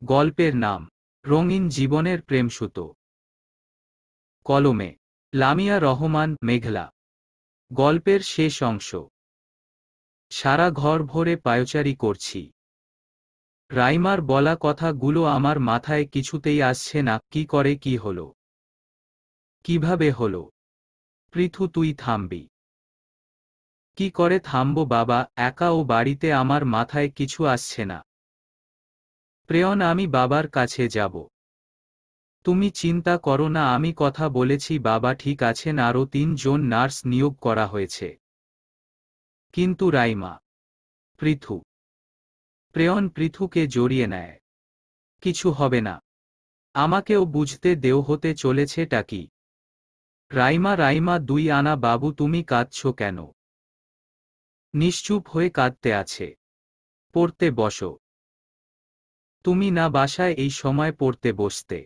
গল্পের নাম রঙিন জীবনের প্রেমসূতো। কলমে লামিয়া রহমান, মেঘলা। গল্পের শেষ অংশ। সারা ঘর ভরে পায়চারি করছি। রাইমার বলা কথাগুলো আমার মাথায় কিছুতেই আসছে না। কি করে কি হলো, কিভাবে হলো? পৃথু, তুই থামবি? কি করে থামবো বাবা, একা ও বাড়িতে আমার মাথায় কিছু আসছে না। প্রেয়ন, আমি বাবার কাছে যাব। তুমি চিন্তা করো না, আমি কথা বলেছি, বাবা ঠিক আছেন, আরও 3 জন নার্স নিয়োগ করা হয়েছে। কিন্তু রাইমা। পৃথু। প্রেয়ন পৃথুকে জড়িয়ে নেয়। কিছু হবে না, আমাকেও বুঝতে দেও, হতে চলেছেটা কি? রাইমা, রাইমা 2 আনা বাবু, তুমি কাঁদছ কেন? নিশ্চুপ হয়ে কাঁদতে আছে। পড়তে বসো। তুমি না বাসায় এই সময় পড়তে বসতে?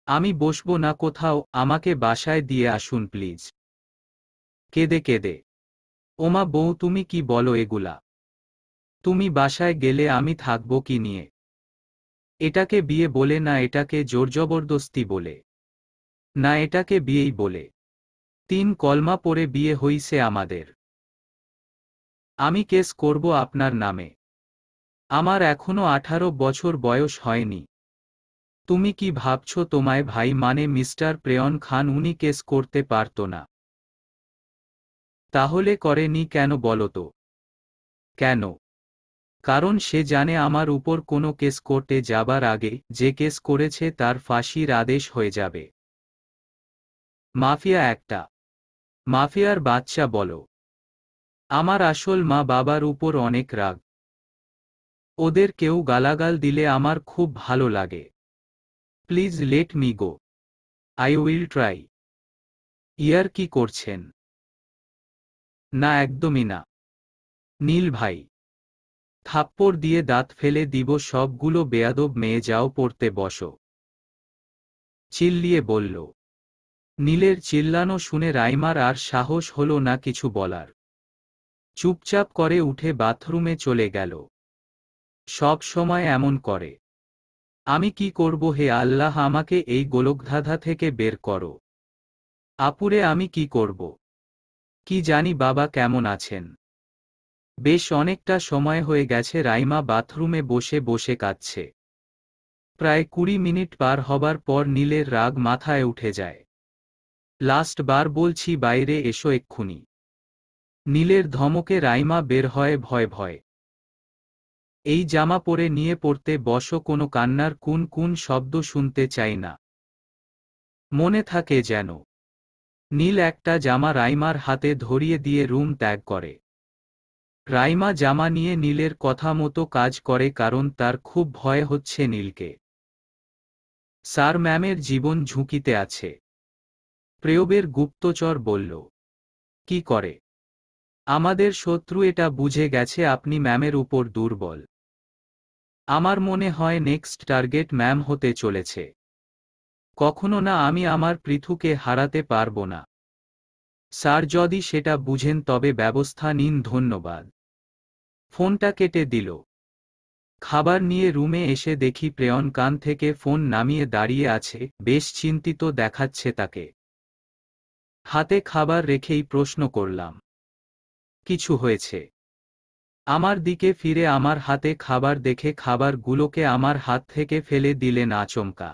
আমি বসবো না কোথাও, আমাকে বাসায় দিয়ে আসুন প্লিজ। কেঁদে কেঁদে। ওমা বউ, তুমি কি বলো এগুলা? তুমি বাসায় গেলে আমি থাকবো কি নিয়ে? এটাকে বিয়ে বলে না, এটাকে জোরজবরদস্তি বলে। না, এটাকে বিয়েই বলে। 3 কলমা পড়ে বিয়ে হইছে আমাদের। আমি কেস করব আপনার নামে। আমার এখনো 18 বছর বয়স হয়নি। তুমি কি ভাবছো তোমায় ভাই মানে মিস্টার প্রেয়ন খান উনি কেস করতে পারতো না? তাহলে করেনি কেন বলো তো? কেন? কারণ সে জানে আমার উপর কোনো কেস করতে যাবার আগে যে কেস করেছে তার ফাঁসির আদেশ হয়ে যাবে। মাফিয়া একটা। মাফিয়ার বাচ্চা বলো। আমার আসল মা বাবার উপর অনেক রাগ। ওদের কেউ গালাগাল দিলে আমার খুব ভালো লাগে। Please let me go. I will try. ইয়ার কি করছেন? না, একদমই না। নীল ভাই। থাপ্পড় দিয়ে দাঁত ফেলে দিব সবগুলো বেয়াদব মেয়ে, যাও পড়তে বসো। চিল্লিয়ে বলল। নীলের চিল্লানো শুনে রাইমার আর সাহস হলো না কিছু বলার। চুপচাপ করে উঠে বাথরুমে চলে গেল। সব সময় এমন করে। আমি কি করব হে আল্লাহ, আমাকে এই গোলকধাঁধা থেকে বের করো। আপুরে, আমি কি করব? কি জানি বাবা কেমন আছেন। বেশ অনেকটা সময় হয়ে গেছে রাইমা বাথরুমে বসে বসে কাঁদছে। প্রায় 20 মিনিট পার হবার পর নীলের রাগ মাথায় উঠে যায়। লাস্ট বার বলছি, বাইরে এসো এক্ষুনি। নীলের ধমকে রাইমা বের হয় ভয় ভয়। এই জামা পরে নিয়ে পড়তে বসো, কোনো কান্নার কুন কুন শব্দ শুনতে চাই না। মনে থাকে যেন। নীল একটা জামা রাইমার হাতে ধরিয়ে দিয়ে রুম ত্যাগ করে। রাইমা জামা নিয়ে নীলের কথা মতো কাজ করে, কারণ তার খুব ভয় হচ্ছে নীলকে। স্যার, ম্যামের জীবন ঝুঁকিতে আছে। প্রেয়বের গুপ্তচর বলল। কি করে? আমাদের শত্রু এটা বুঝে গেছে আপনি ম্যামের উপর দুর্বল। আমার মনে হয় নেক্সট টার্গেট ম্যাম হতে চলেছে। কখনো না, আমি আমার পৃথুকে হারাতে পারবো না। স্যার, যদি সেটা বুঝেন তবে ব্যবস্থা নিন, ধন্যবাদ। ফোনটা কেটে দিল। খাবার নিয়ে রুমে এসে দেখি প্রেয়ন কান থেকে ফোন নামিয়ে দাঁড়িয়ে আছে, বেশ চিন্তিত দেখাচ্ছে তাকে। হাতে খাবার রেখেই প্রশ্ন করলাম, কিছু হয়েছে? আমার দিকে ফিরে আমার হাতে খাবার দেখে খাবারগুলোকে আমার হাত থেকে ফেলে দিলেন আচমকা।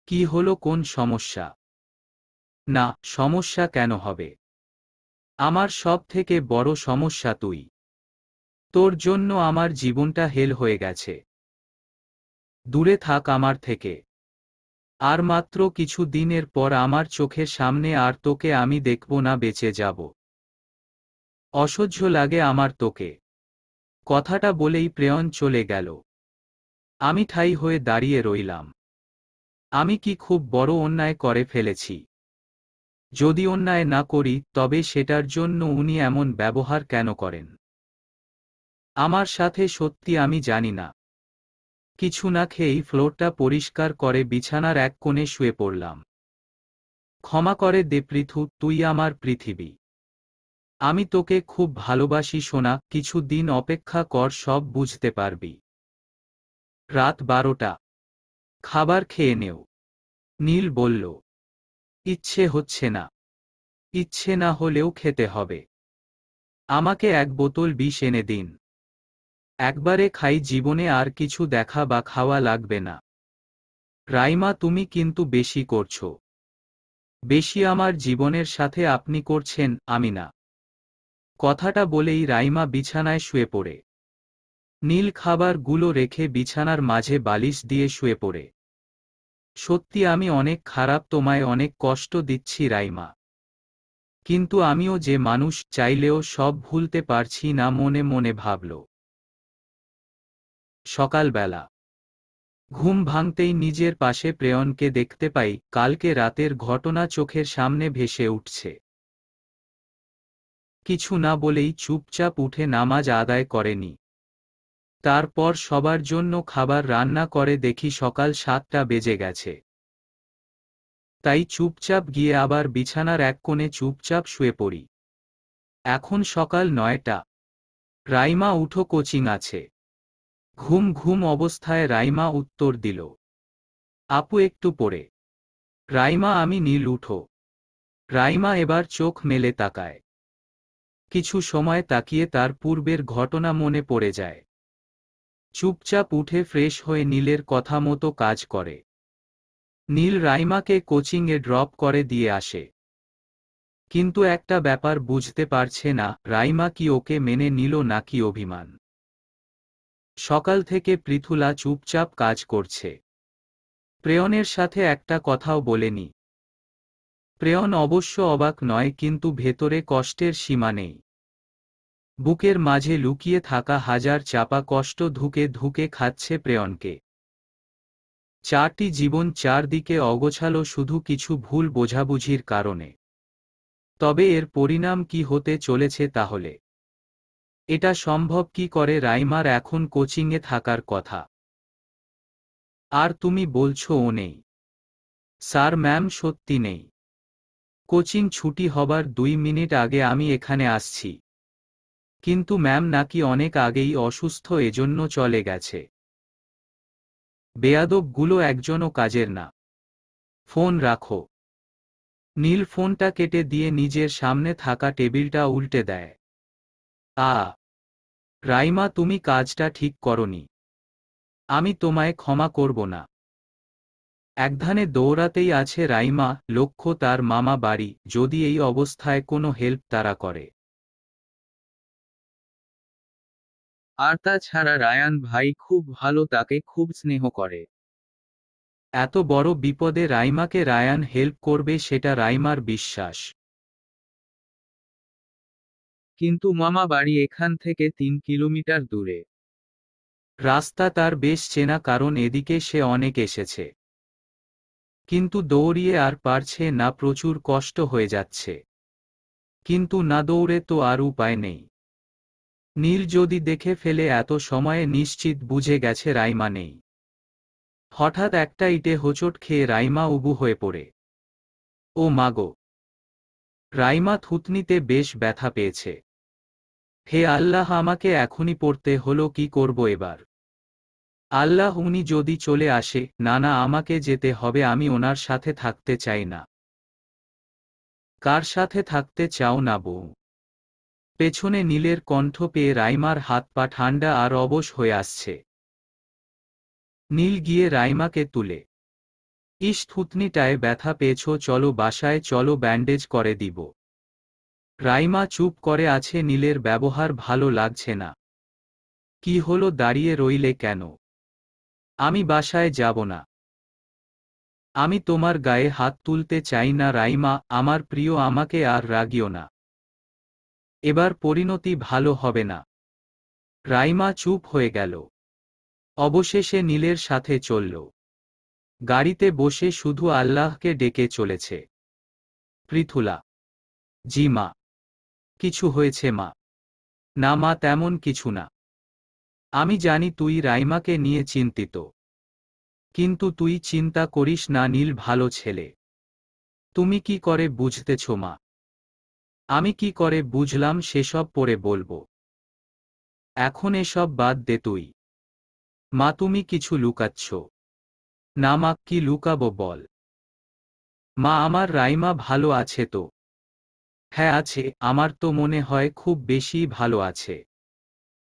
কি হলো, কোন সমস্যা? না, সমস্যা কেন হবে? আমার সব থেকে বড় সমস্যা তুই। তোর জন্য আমার জীবনটা হেল হয়ে গেছে। দূরে থাক আমার থেকে। আর মাত্র কিছু দিনের পর আমার চোখের সামনে আর তোকে আমি দেখব না, বেঁচে যাব। অসহ্য লাগে আমার তোকে। কথাটা বলেই প্রেয়ন চলে গেল। আমি ঠাই হয়ে দাঁড়িয়ে রইলাম। আমি কি খুব বড় অন্যায় করে ফেলেছি? যদি অন্যায় না করি তবে সেটার জন্য উনি এমন ব্যবহার কেন করেন আমার সাথে? সত্যি আমি জানি না। কিছু না খেয়েই ফ্লোরটা পরিষ্কার করে বিছানার এক কোণে শুয়ে পড়লাম। ক্ষমা করে দে পৃথু, তুই আমার পৃথিবী। আমি তোকে খুব ভালোবাসি সোনা, কিছু দিন অপেক্ষা কর, সব বুঝতে পারবি। রাত 12টা। খাবার খেয়ে নেও। নীল বলল, ইচ্ছে হচ্ছে না। ইচ্ছে না হলেও খেতে হবে। আমাকে এক বোতল বিষ এনে দিন। একবারে খাই, জীবনে আর কিছু দেখা বা খাওয়া লাগবে না। রাইমা, তুমি কিন্তু বেশি করছো। বেশি আমার জীবনের সাথে আপনি করছেন, আমি না। কথাটা বলেই রাইমা বিছানায় শুয়ে পড়ে। নীল খাবারগুলো রেখে বিছানার মাঝে বালিশ দিয়ে শুয়ে পড়ে। সত্যি আমি অনেক খারাপ, তোমায় অনেক কষ্ট দিচ্ছি রাইমা। কিন্তু আমিও যে মানুষ, চাইলেও সব ভুলতে পারছি না, মনে মনে ভাবল। সকালবেলা ঘুম ভাঙতেই নিজের পাশে প্রেয়নকে দেখতে পাই। কালকে রাতের ঘটনা চোখের সামনে ভেসে উঠছে। কিছু না বলেই চুপচাপ উঠে নামাজ আদায় করেনি। তারপর সবার জন্য খাবার রান্না করে। দেখি সকাল 7টা বেজে গেছে। তাই চুপচাপ গিয়ে আবার বিছানার এক কোণে চুপচাপ শুয়ে পড়ি। এখন সকাল 9টা। রাইমা, উঠো, কোচিং আছে। ঘুম ঘুম অবস্থায় রাইমা উত্তর দিল, আপু একটু পড়ে। রাইমা, আমি। নীল, উঠো। রাইমা এবার চোখ মেলে তাকায়। কিছু সময় তাকিয়ে তার পূর্বের ঘটনা মনে পড়ে যায়। চুপচাপ উঠে ফ্রেশ হয়ে নীলের কথা মতো কাজ করে। নীল রাইমাকে কোচিংয়ে ড্রপ করে দিয়ে আসে। কিন্তু একটা ব্যাপার বুঝতে পারছে না, রাইমা কি ওকে মেনে নিল নাকি অভিমান। সকাল থেকে পৃথুলা চুপচাপ কাজ করছে। প্রেয়নের সাথে একটা কথাও বলেনি। প্রেয়ন অবশ্য অবাক নয়, কিন্তু ভেতরে কষ্টের সীমা নেই। বুকের মাঝে লুকিয়ে থাকা হাজার চাপা কষ্ট ধুকে ধুকে খাচ্ছে প্রেয়নকে। 4টি জীবন চারদিকে অগোছালো, শুধু কিছু ভুল বোঝাবুঝির কারণে। তবে এর পরিণাম কি হতে চলেছে তাহলে? এটা সম্ভব কি করে? রাইমার এখন কোচিংয়ে থাকার কথা। আর তুমি বলছো ও নেই? স্যার ম্যাম, সত্যি নেই। কোচিং ছুটি হবার 2 মিনিট আগে আমি এখানে আসছি। কিন্তু ম্যাম নাকি অনেক আগেই অসুস্থ, এজন্য চলে গেছে। বেয়াদবগুলো একজনও কাজের না। ফোন রাখো। নীল ফোনটা কেটে দিয়ে নিজের সামনে থাকা টেবিলটা উল্টে দেয়। রাইমা, তুমি কাজটা ঠিক করনি। আমি তোমায় ক্ষমা করব না। একধানে দৌড়াতেই আছে রাইমা, লক্ষ্য তার মামা বাড়ি, যদি এই অবস্থায় কোনো হেল্প তারা করে। আর তাছাড়া রায়ান ভাই খুব ভালো, তাকে খুব স্নেহ করে। এত বড় বিপদে রাইমাকে রায়ান হেল্প করবে, সেটা রাইমার বিশ্বাস। কিন্তু মামা বাড়ি এখান থেকে 3 কিলোমিটার দূরে। রাস্তা তার বেশ চেনা, কারণ এদিকে সে অনেক এসেছে। কিন্তু দৌড়িয়ে আর পারছে না, প্রচুর কষ্ট হয়ে যাচ্ছে। কিন্তু না দৌড়ে তো আর উপায় নেই। নীল যদি দেখে ফেলে, এত সময়ে নিশ্চিত বুঝে গেছে রাইমা নেই। হঠাৎ একটা ইটে হোঁচট খেয়ে রাইমা উবু হয়ে পড়ে। ও মাগো! রাইমা থুতনিতে বেশ ব্যথা পেয়েছে। হে আল্লাহ, আমাকে এখনই পড়তে হলো, কি করব এবার? আল্লাহ, উনি যদি চলে আসে। না না, আমাকে যেতে হবে, আমি ওনার সাথে থাকতে চাই না। কার সাথে থাকতে চাও না বউ? পেছনে নীলের কণ্ঠ পেয়ে রাইমার হাত পা ঠান্ডা আর অবশ হয়ে আসছে। নীল গিয়ে রাইমাকে তুলে, ইস, থুতনিটায় ব্যথা পেয়েছ, চলো বাসায় চলো, ব্যান্ডেজ করে দিব। রাইমা চুপ করে আছে। নীলের ব্যবহার ভালো লাগছে না। কি হলো, দাঁড়িয়ে রইলে কেন? আমি বাসায় যাব না। আমি তোমার গায়ে হাত তুলতে চাই না রাইমা, আমার প্রিয়, আমাকে আর রাগিও না। এবার পরিণতি ভালো হবে না। রাইমা চুপ হয়ে গেল। অবশেষে নীলের সাথে চলল। গাড়িতে বসে শুধু আল্লাহকে ডেকে চলেছে। পৃথুলা, জি মা। কিছু হয়েছে মা? না মা, তেমন কিছু না। আমি জানি তুই রাইমাকে নিয়ে চিন্তিত। কিন্তু তুই চিন্তা করিস না, নীল ভালো ছেলে। তুমি কি করে বুঝতেছ মা? আমি কি করে বুঝলাম সেসব পরে বলবো। এখন এসব বাদ দে তুই। মা তুমি কিছু লুকাচ্ছ। না মা, কি লুকাবো বল। মা আমার রাইমা ভালো আছে তো? হ্যাঁ আছে, আমার তো মনে হয় খুব বেশি ভালো আছে।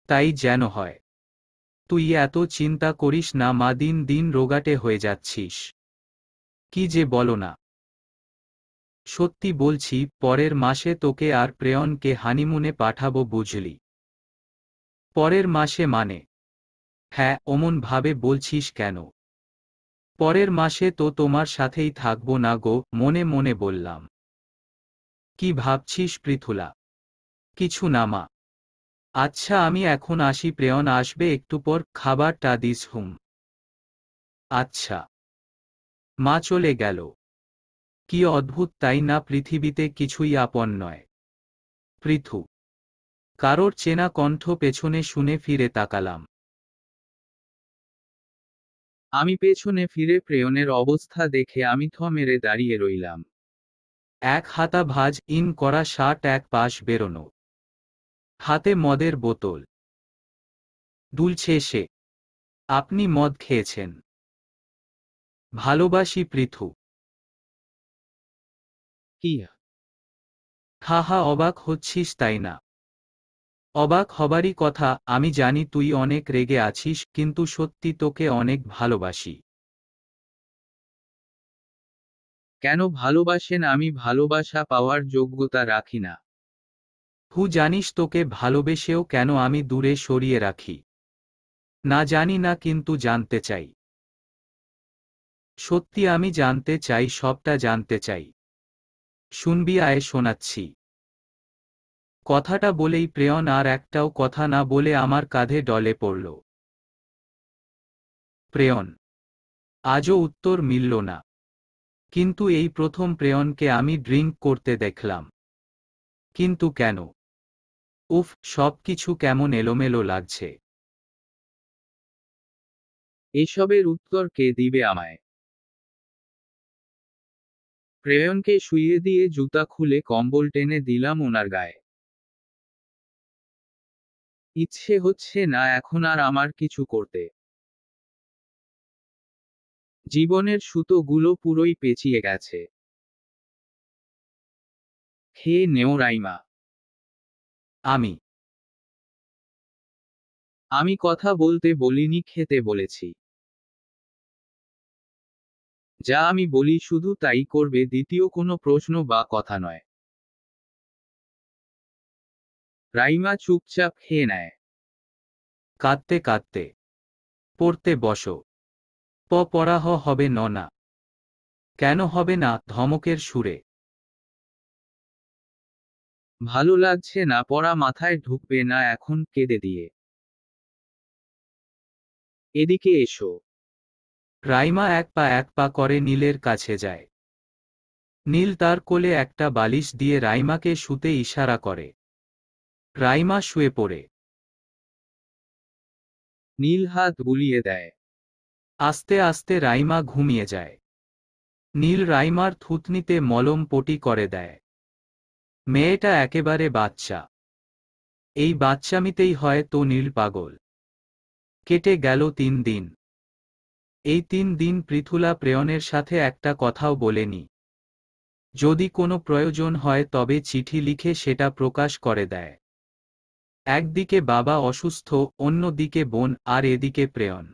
তাই যেন হয়। তুই এত চিন্তা করিস না মা, দিন দিন রোগাটে হয়ে যাচ্ছিস। কি যে বলো না। সত্যি বলছি, পরের মাসে তোকে আর প্রেয়নকে হানিমুনে পাঠাবো বুঝলি। পরের মাসে মানে? হ্যাঁ, অমন ভাবে বলছিস কেন? পরের মাসে তো তোমার সাথেই থাকবো না গো, মনে মনে বললাম। কি ভাবছিস পৃথুলা? কিছু না মা। আচ্ছা আমি এখন আসি, প্রেয়ন আসবে একটু পর, খাবারটা দিস হুম। আচ্ছা। মা চলে গেল। কি অদ্ভুত তাই না, পৃথিবীতে কিছুই আপন নয়। পৃথু। কারোর চেনা কণ্ঠ পেছনে শুনে ফিরে তাকালাম। আমি পেছনে ফিরে প্রেয়নের অবস্থা দেখে আমি থ মেরে দাঁড়িয়ে রইলাম। এক হাতা ভাঁজ ইন করা শার্ট, এক পাশ বেরোনো, হাতে মদের বোতল। দুলছে সে। আপনি মদ খেয়েছেন? ভালোবাসি পৃথু। কি? হা হা, অবাক হচ্ছিস তাই না? অবাক হবারই কথা, আমি জানি তুই অনেক রেগে আছিস, কিন্তু সত্যি তোকে অনেক ভালোবাসি। কেন ভালোবাসেন? আমি ভালোবাসা পাওয়ার যোগ্যতা রাখি না। জানিস তোকে ভালোবেসেও কেন আমি দূরে সরিয়ে রাখি? না জানি না, কিন্তু জানতে চাই। সত্যি আমি জানতে চাই, সবটা জানতে চাই। শুনবি? আয় শোনাচ্ছি। কথাটা বলেই প্রেয়ন আর একটাও কথা না বলে আমার কাঁধে ডলে পড়ল। প্রেয়ন। আজও উত্তর মিলল না। কিন্তু এই প্রথম প্রেয়নকে আমি ড্রিঙ্ক করতে দেখলাম। কিন্তু কেন? উফ, সবকিছু কেমন এলোমেলো লাগছে। এসবের উত্তর কে দিবে আমায়? প্রেয়নকে শুইয়ে দিয়ে জুতা খুলে কম্বল টেনে দিলাম ওনার গায়ে। ইচ্ছে হচ্ছে না এখন আর আমার কিছু করতে। জীবনের সুতোগুলো পুরোই পেঁচিয়ে গেছে। খেয়ে নেও রাইমা। আমি আমি কথা বলতে বলিনি, খেতে বলেছি। যা আমি বলি শুধু তাই করবে, দ্বিতীয় কোনো প্রশ্ন বা কথা নয়। রাইমা চুপচাপ খেয়ে নেয়। কাঁদতে কাঁদতে। পড়তে বসো। পড়াহ হবে না? কেন হবে না? ধমকের সুরে। ভালো লাগছে না পড়া, মাথায় ঢুকবে না এখন, কেঁদে দিয়ে। এদিকে এসো। রাইমা এক পা করে নীলের কাছে যায়। নীল তার কোলে একটা বালিশ দিয়ে রাইমাকে শুতে ইশারা করে। রাইমা শুয়ে পড়ে। নীল হাত বুলিয়ে দেয়। আস্তে আস্তে রাইমা ঘুমিয়ে যায়। নীল রাইমার থুতনিতে মলম পটি করে দেয়। মেয়েটা একেবারে বাচ্চা। এই বাচ্চামিতেই হয় তো নীল পাগল। কেটে গেল 3 দিন। এই 3 দিন পৃথুলা প্রেয়নের সাথে একটা কথাও বলেনি। যদি কোনো প্রয়োজন হয় তবে চিঠি লিখে সেটা প্রকাশ করে দেয়। একদিকে বাবা অসুস্থ, অন্যদিকে বোন, আর এদিকে প্রেয়ন।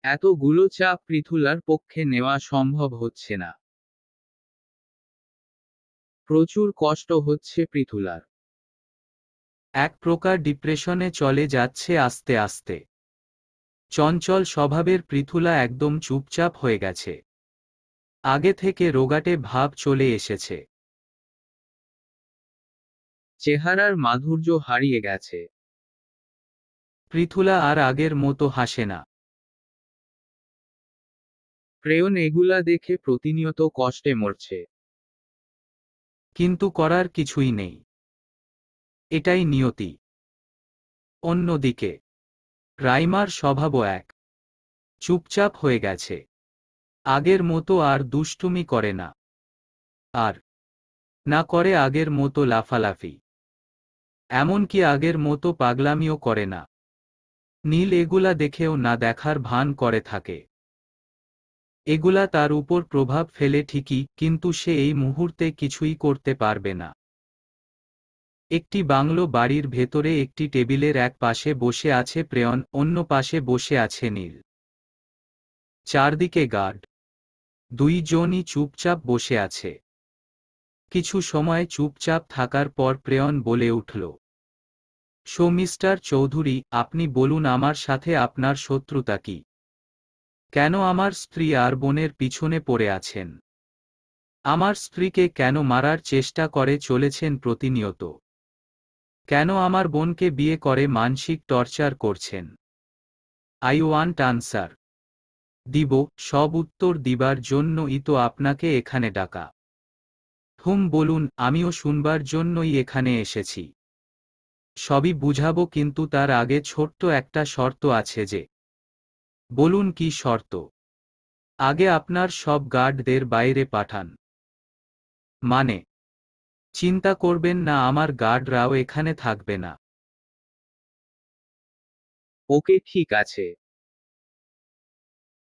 এতগুলো চাপ পৃথুলার পক্ষে নেওয়া সম্ভব হচ্ছে না। প্রচুর কষ্ট হচ্ছে পৃথুলার। এক প্রকার ডিপ্রেশনে চলে যাচ্ছে আস্তে আস্তে। চঞ্চল স্বভাবের পৃথুলা একদম চুপচাপ হয়ে গেছে। আগে থেকে রোগাটে ভাব চলে এসেছে। চেহারার মাধুর্য হারিয়ে গেছে। পৃথুলা আর আগের মতো হাসে না। প্রেয়ন এগুলা দেখে প্রতিনিয়ত কষ্টে মরছে। কিন্তু করার কিছুই নেই। এটাই নিয়তি। অন্যদিকে রাইমার স্বভাবও এক। চুপচাপ হয়ে গেছে। আগের মতো আর দুষ্টুমি করে না। আর না করে আগের মতো লাফালাফি। এমনকি আগের মতো পাগলামিও করে না। নীল এগুলা দেখেও না দেখার ভান করে থাকে। এগুলা তার উপর প্রভাব ফেলে ঠিকই, কিন্তু সে এই মুহূর্তে কিছুই করতে পারবে না। একটি বাংলো বাড়ির ভেতরে একটি টেবিলের এক পাশে বসে আছে প্রেয়ন, অন্য পাশে বসে আছে নীল। চারদিকে গার্ড। দুইজনই চুপচাপ বসে আছে। কিছু সময় চুপচাপ থাকার পর প্রেয়ন বলে উঠল, সো মিস্টার চৌধুরী, আপনি বলুন আমার সাথে আপনার শত্রুতা কি? কেন আমার স্ত্রী আর বোনের পিছনে পড়ে আছেন? আমার স্ত্রীকে কেন মারার চেষ্টা করে চলেছেন প্রতিনিয়ত? কেন আমার বোনকে বিয়ে করে মানসিক টর্চার করছেন? I want answer. দিব, সব উত্তর দিবার জন্যই তো আপনাকে এখানে ডাকা। বলুন, আমিও শুনবার জন্যই এখানে এসেছি। সবই বুঝাবো, কিন্তু তার আগে ছোট্ট একটা শর্ত আছে যে। বলুন কি শর্ত? আগে আপনার সব গার্ডদের বাইরে পাঠান। মানে? চিন্তা করবেন না, আমার গার্ডরাও এখানে থাকবে না। ওকে, ঠিক আছে।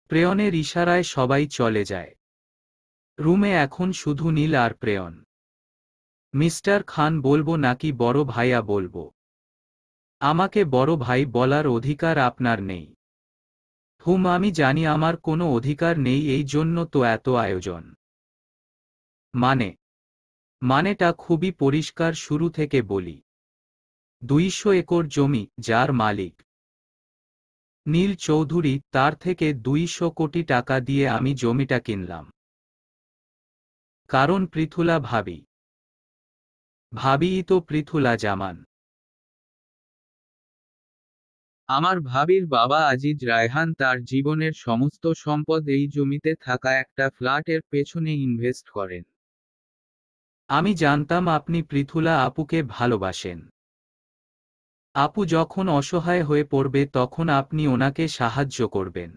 প্রেয়নের ইশারায় সবাই চলে যায়। রুমে এখন শুধু নীল আর প্রেয়ন। মিস্টার খান বলবো নাকি বড় ভাইয়া বলবো? আমাকে বড় ভাই বলার অধিকার আপনার নেই। আমি জানি আমার কোনো অধিকার নেই, এই জন্য তো এত আয়োজন। মানেটা খুবই পরিষ্কার, শুরু থেকে বলি। 200 একর জমি, যার মালিক নীল চৌধুরী, তার থেকে 200 কোটি টাকা দিয়ে আমি জমিটা কিনলাম। কারণ পৃথুলা ভাবিই তো পৃথুলা জামান। আমার ভাবির বাবা আজিজ রায়হান তার জীবনের সমস্ত সম্পদ এই জমিতে থাকা একটা ফ্ল্যাটের পেছনে ইনভেস্ট করেন। আমি জানতাম আপনি পৃথুলা আপুকে ভালোবাসেন। আপু যখন অসহায় হয়ে পড়বে তখন আপনি ওনাকে সাহায্য করবেন।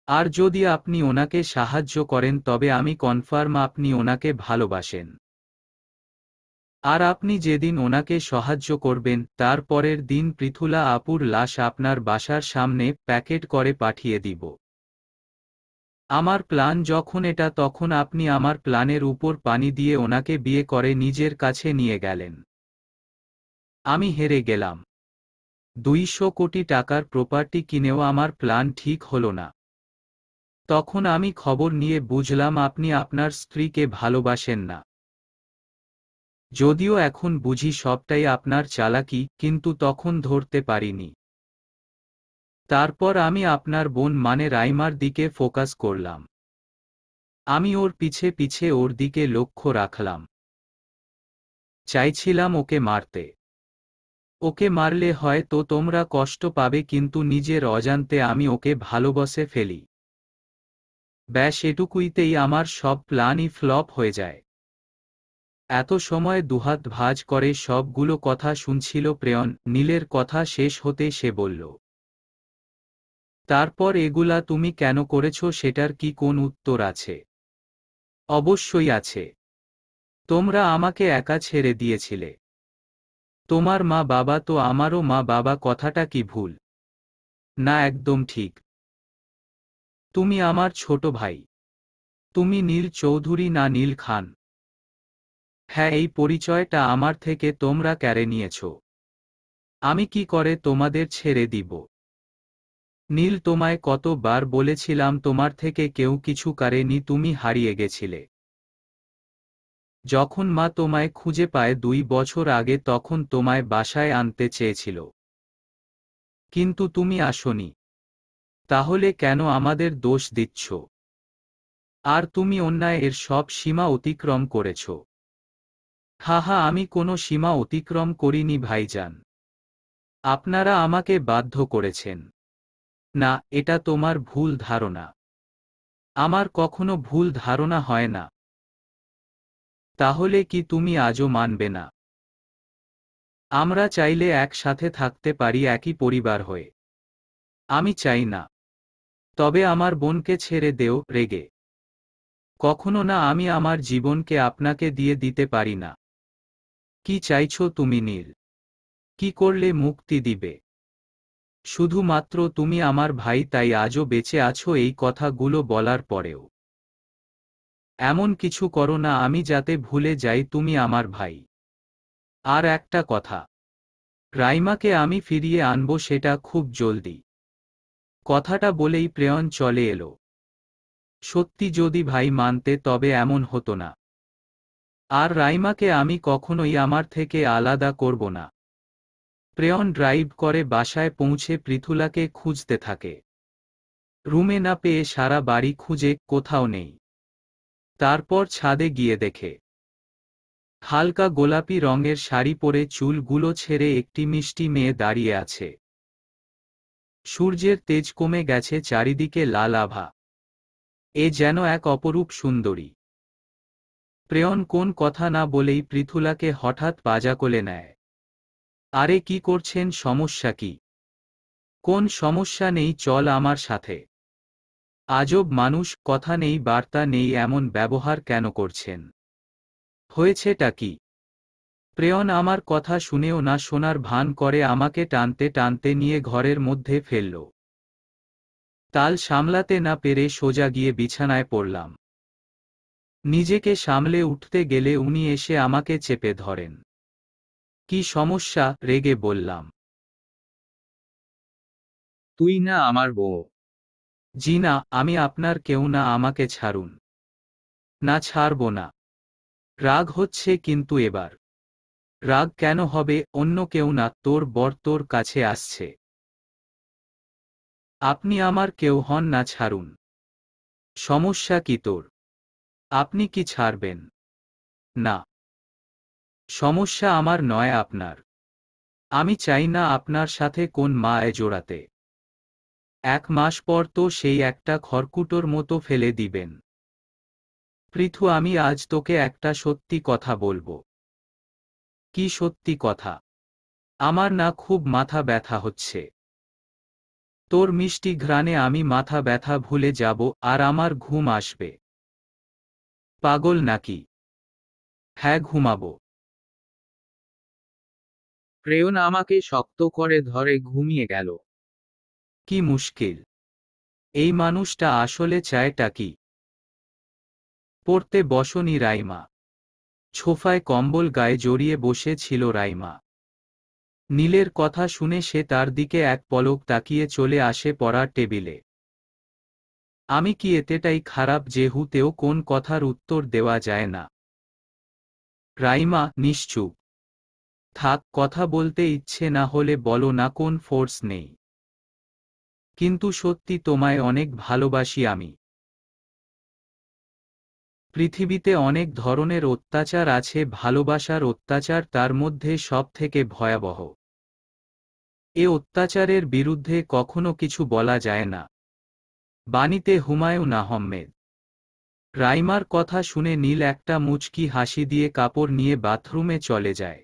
আর যদি আপনি ওনাকে সাহায্য করেন তবে আমি কনফার্ম আপনি ওনাকে ভালোবাসেন। আর আপনি যেদিন ওনাকে সাহায্য করবেন তার পরের দিন পৃথুলা আপুর লাশ আপনার বাসার সামনে প্যাকেট করে পাঠিয়ে দিব। আমার প্ল্যান যখন এটা, তখন আপনি আমার প্ল্যানের উপর পানি দিয়ে ওনাকে বিয়ে করে নিজের কাছে নিয়ে গেলেন। আমি হেরে গেলাম। 200 কোটি টাকার প্রপার্টি কিনেও আমার প্ল্যান ঠিক হলো না। তখন আমি খবর নিয়ে বুঝলাম আপনি আপনার স্ত্রীকে ভালোবাসেন না। যদিও এখন বুঝি সবটাই আপনার চালাকি, কিন্তু তখন ধরতে পারিনি। তারপর আমি আপনার বোন মানে রাইমার দিকে ফোকাস করলাম। আমি ওর পিছে পিছে ওর দিকে লক্ষ্য রাখলাম। চাইছিলাম ওকে মারতে। ওকে মারলে হয়তো তোমরা কষ্ট পাবে, কিন্তু নিজের অজান্তে আমি ওকে ভালোবাসে ফেলি। ব্যাস, এটুকুইতেই আমার সব প্ল্যানই ফ্লপ হয়ে যায়। এত সময় দুহাত ভাঁজ করে সবগুলো কথা শুনছিল প্রেয়ন। নীলের কথা শেষ হতে সে বলল, তারপর এগুলা তুমি কেন করেছ, সেটার কি কোন উত্তর আছে? অবশ্যই আছে। তোমরা আমাকে একা ছেড়ে দিয়েছিলে। তোমার মা বাবা তো আমারও মা বাবা, কথাটা কি ভুল? না, একদম ঠিক। তুমি আমার ছোট ভাই। তুমি নীল চৌধুরী না নীল খান। হ্যাঁ, এই পরিচয়টা আমার থেকে তোমরা কেড়ে নিয়েছ। আমি কি করে তোমাদের ছেড়ে দিব? নীল, তোমায় কতবার বলেছিলাম তোমার থেকে কেউ কিছু কাড়েনি, তুমি হারিয়ে গেছিলে। যখন মা তোমায় খুঁজে পায় 2 বছর আগে, তখন তোমায় বাসায় আনতে চেয়েছিল। কিন্তু তুমি আসোনি। তাহলে কেন আমাদের দোষ দিচ্ছ? আর তুমি অন্যায়ের সব সীমা অতিক্রম করেছ। আমি কোনো সীমা অতিক্রম করিনি ভাইজান। আপনারা আমাকে বাধ্য করেছেন। না, এটা তোমার ভুল ধারণা। আমার কখনো ভুল ধারণা হয় না। তাহলে কি তুমি আজও মানবে না? আমরা চাইলে একসাথে থাকতে পারি একই পরিবার হয়ে। আমি চাই না। তবে আমার বোনকে ছেড়ে দেও। রেগে? কখনো না, আমি আমার জীবনকে আপনাকে দিয়ে দিতে পারি না। কি চাইছো তুমি নীল? কি করলে মুক্তি দিবে? শুধুমাত্র তুমি আমার ভাই, তাই আজও বেঁচে আছো। এই কথাগুলো বলার পরেও এমন কিছু করো না আমি যাতে ভুলে যাই তুমি আমার ভাই। আর একটা কথা, রাইমাকে আমি ফিরিয়ে আনবো, সেটা খুব জলদি। কথাটা বলেই প্রেয়ন চলে এলো। সত্যি যদি ভাই মানতে তবে এমন হতো না। আর রাইমাকে আমি কখনোই আমার থেকে আলাদা করব না। প্রেয়ন ড্রাইভ করে বাসায় পৌঁছে পৃথুলাকে খুঁজতে থাকে। রুমে না পেয়ে সারা বাড়ি খুঁজে, কোথাও নেই। তারপর ছাদে গিয়ে দেখে হালকা গোলাপি রঙের শাড়ি পরে চুলগুলো ছেড়ে একটি মিষ্টি মেয়ে দাঁড়িয়ে আছে। সূর্যের তেজ কমে গেছে, চারিদিকে লাল আভা। এ যেন এক অপরূপ সুন্দরী। প্রেয়ন কোন কথা না বলেই পৃথুলাকে হঠাৎ পাজা কোলে নেয়। আরে কি করছেন, সমস্যা কি? কোন সমস্যা নেই, চল আমার সাথে। আজব মানুষ, কথা নেই বার্তা নেই, এমন ব্যবহার কেন করছেন? হয়েছেটা কি? প্রেয়ন আমার কথা শুনেও না শোনার ভান করে আমাকে টানতে টানতে নিয়ে ঘরের মধ্যে ফেলল। তাল সামলাতে না পেরে সোজা গিয়ে বিছানায় পড়লাম। নিজেকে সামলে উঠতে গেলে উনি এসে আমাকে চেপে ধরেন। কি সমস্যা? রেগে বললাম। তুই না আমার বউ। জি না, আমি আপনার কেউ না, আমাকে ছাড়ুন। না, ছাড়ব না। রাগ হচ্ছে কিন্তু এবার। রাগ কেন হবে? অন্য কেউ না, তোর বর তোর কাছে আসছে। আপনি আমার কেউ হন না, ছাড়ুন। সমস্যা কি তোর? আপনি কি ছাড়বেন? না, সমস্যা আমার নয়, আপনার। আমি চাই না আপনার সাথে কোন মায়ে জোড়াতে। 1 মাস পর তো সেই একটা খড়কুটোর মতো ফেলে দিবেন। পৃথু, আমি আজ তোকে একটা সত্যি কথা বলবো। কি সত্যি কথা? আমার না খুব মাথা ব্যথা হচ্ছে। তোর মিষ্টি ঘ্রাণে আমি মাথা ব্যথা ভুলে যাব আর আমার ঘুম আসবে। পাগল নাকি? হ্যাঁ, ঘুমাবো। প্রেয়ন আমাকে শক্ত করে ধরে ঘুমিয়ে গেল। কি মুশকিল! এই মানুষটা আসলে চায়টা কি? পড়তে বসনি রাইমা? ছোফায় কম্বল গায়ে জড়িয়ে বসে ছিল রাইমা। নীলের কথা শুনে সে তার দিকে এক পলক তাকিয়ে চলে আসে পড়ার টেবিলে। আমি কি এতেটাই খারাপ যে হুতেও কোন কথার উত্তর দেওয়া যায় না? রাইমা নিশ্চুপ থাক, কথা বলতে ইচ্ছে না হলে বলো না, কোন ফোর্স নেই। কিন্তু সত্যি তোমায় অনেক ভালোবাসি আমি। পৃথিবীতে অনেক ধরনের অত্যাচার আছে, ভালোবাসার অত্যাচার তার মধ্যে সব থেকে ভয়াবহ। এ অত্যাচারের বিরুদ্ধে কখনো কিছু বলা যায় না। বাণীতে হুমায়ুন আহমেদ। রাইমার কথা শুনে নীল একটা মুচকি হাসি দিয়ে কাপড় নিয়ে বাথরুমে চলে যায়।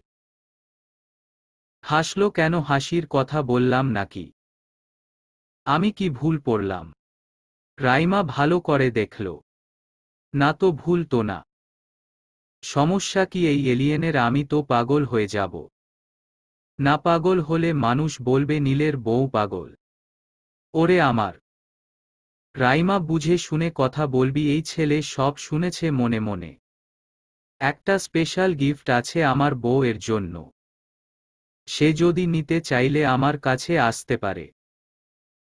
হাসল কেন? হাসির কথা বললাম নাকি? আমি কি ভুল পড়লাম? রাইমা ভালো করে দেখল। না তো, ভুল তো না। সমস্যা কি এই এলিয়েনের? আমি তো পাগল হয়ে যাব। না, পাগল হলে মানুষ বলবে নীলের বউ পাগল। ওরে আমার! রাইমা, বুঝে শুনে কথা বলবি, এই ছেলে সব শুনেছে মনে মনে। একটা স্পেশাল গিফট আছে আমার বউ এর জন্য। সে যদি নিতে চাইলে আমার কাছে আসতে পারে।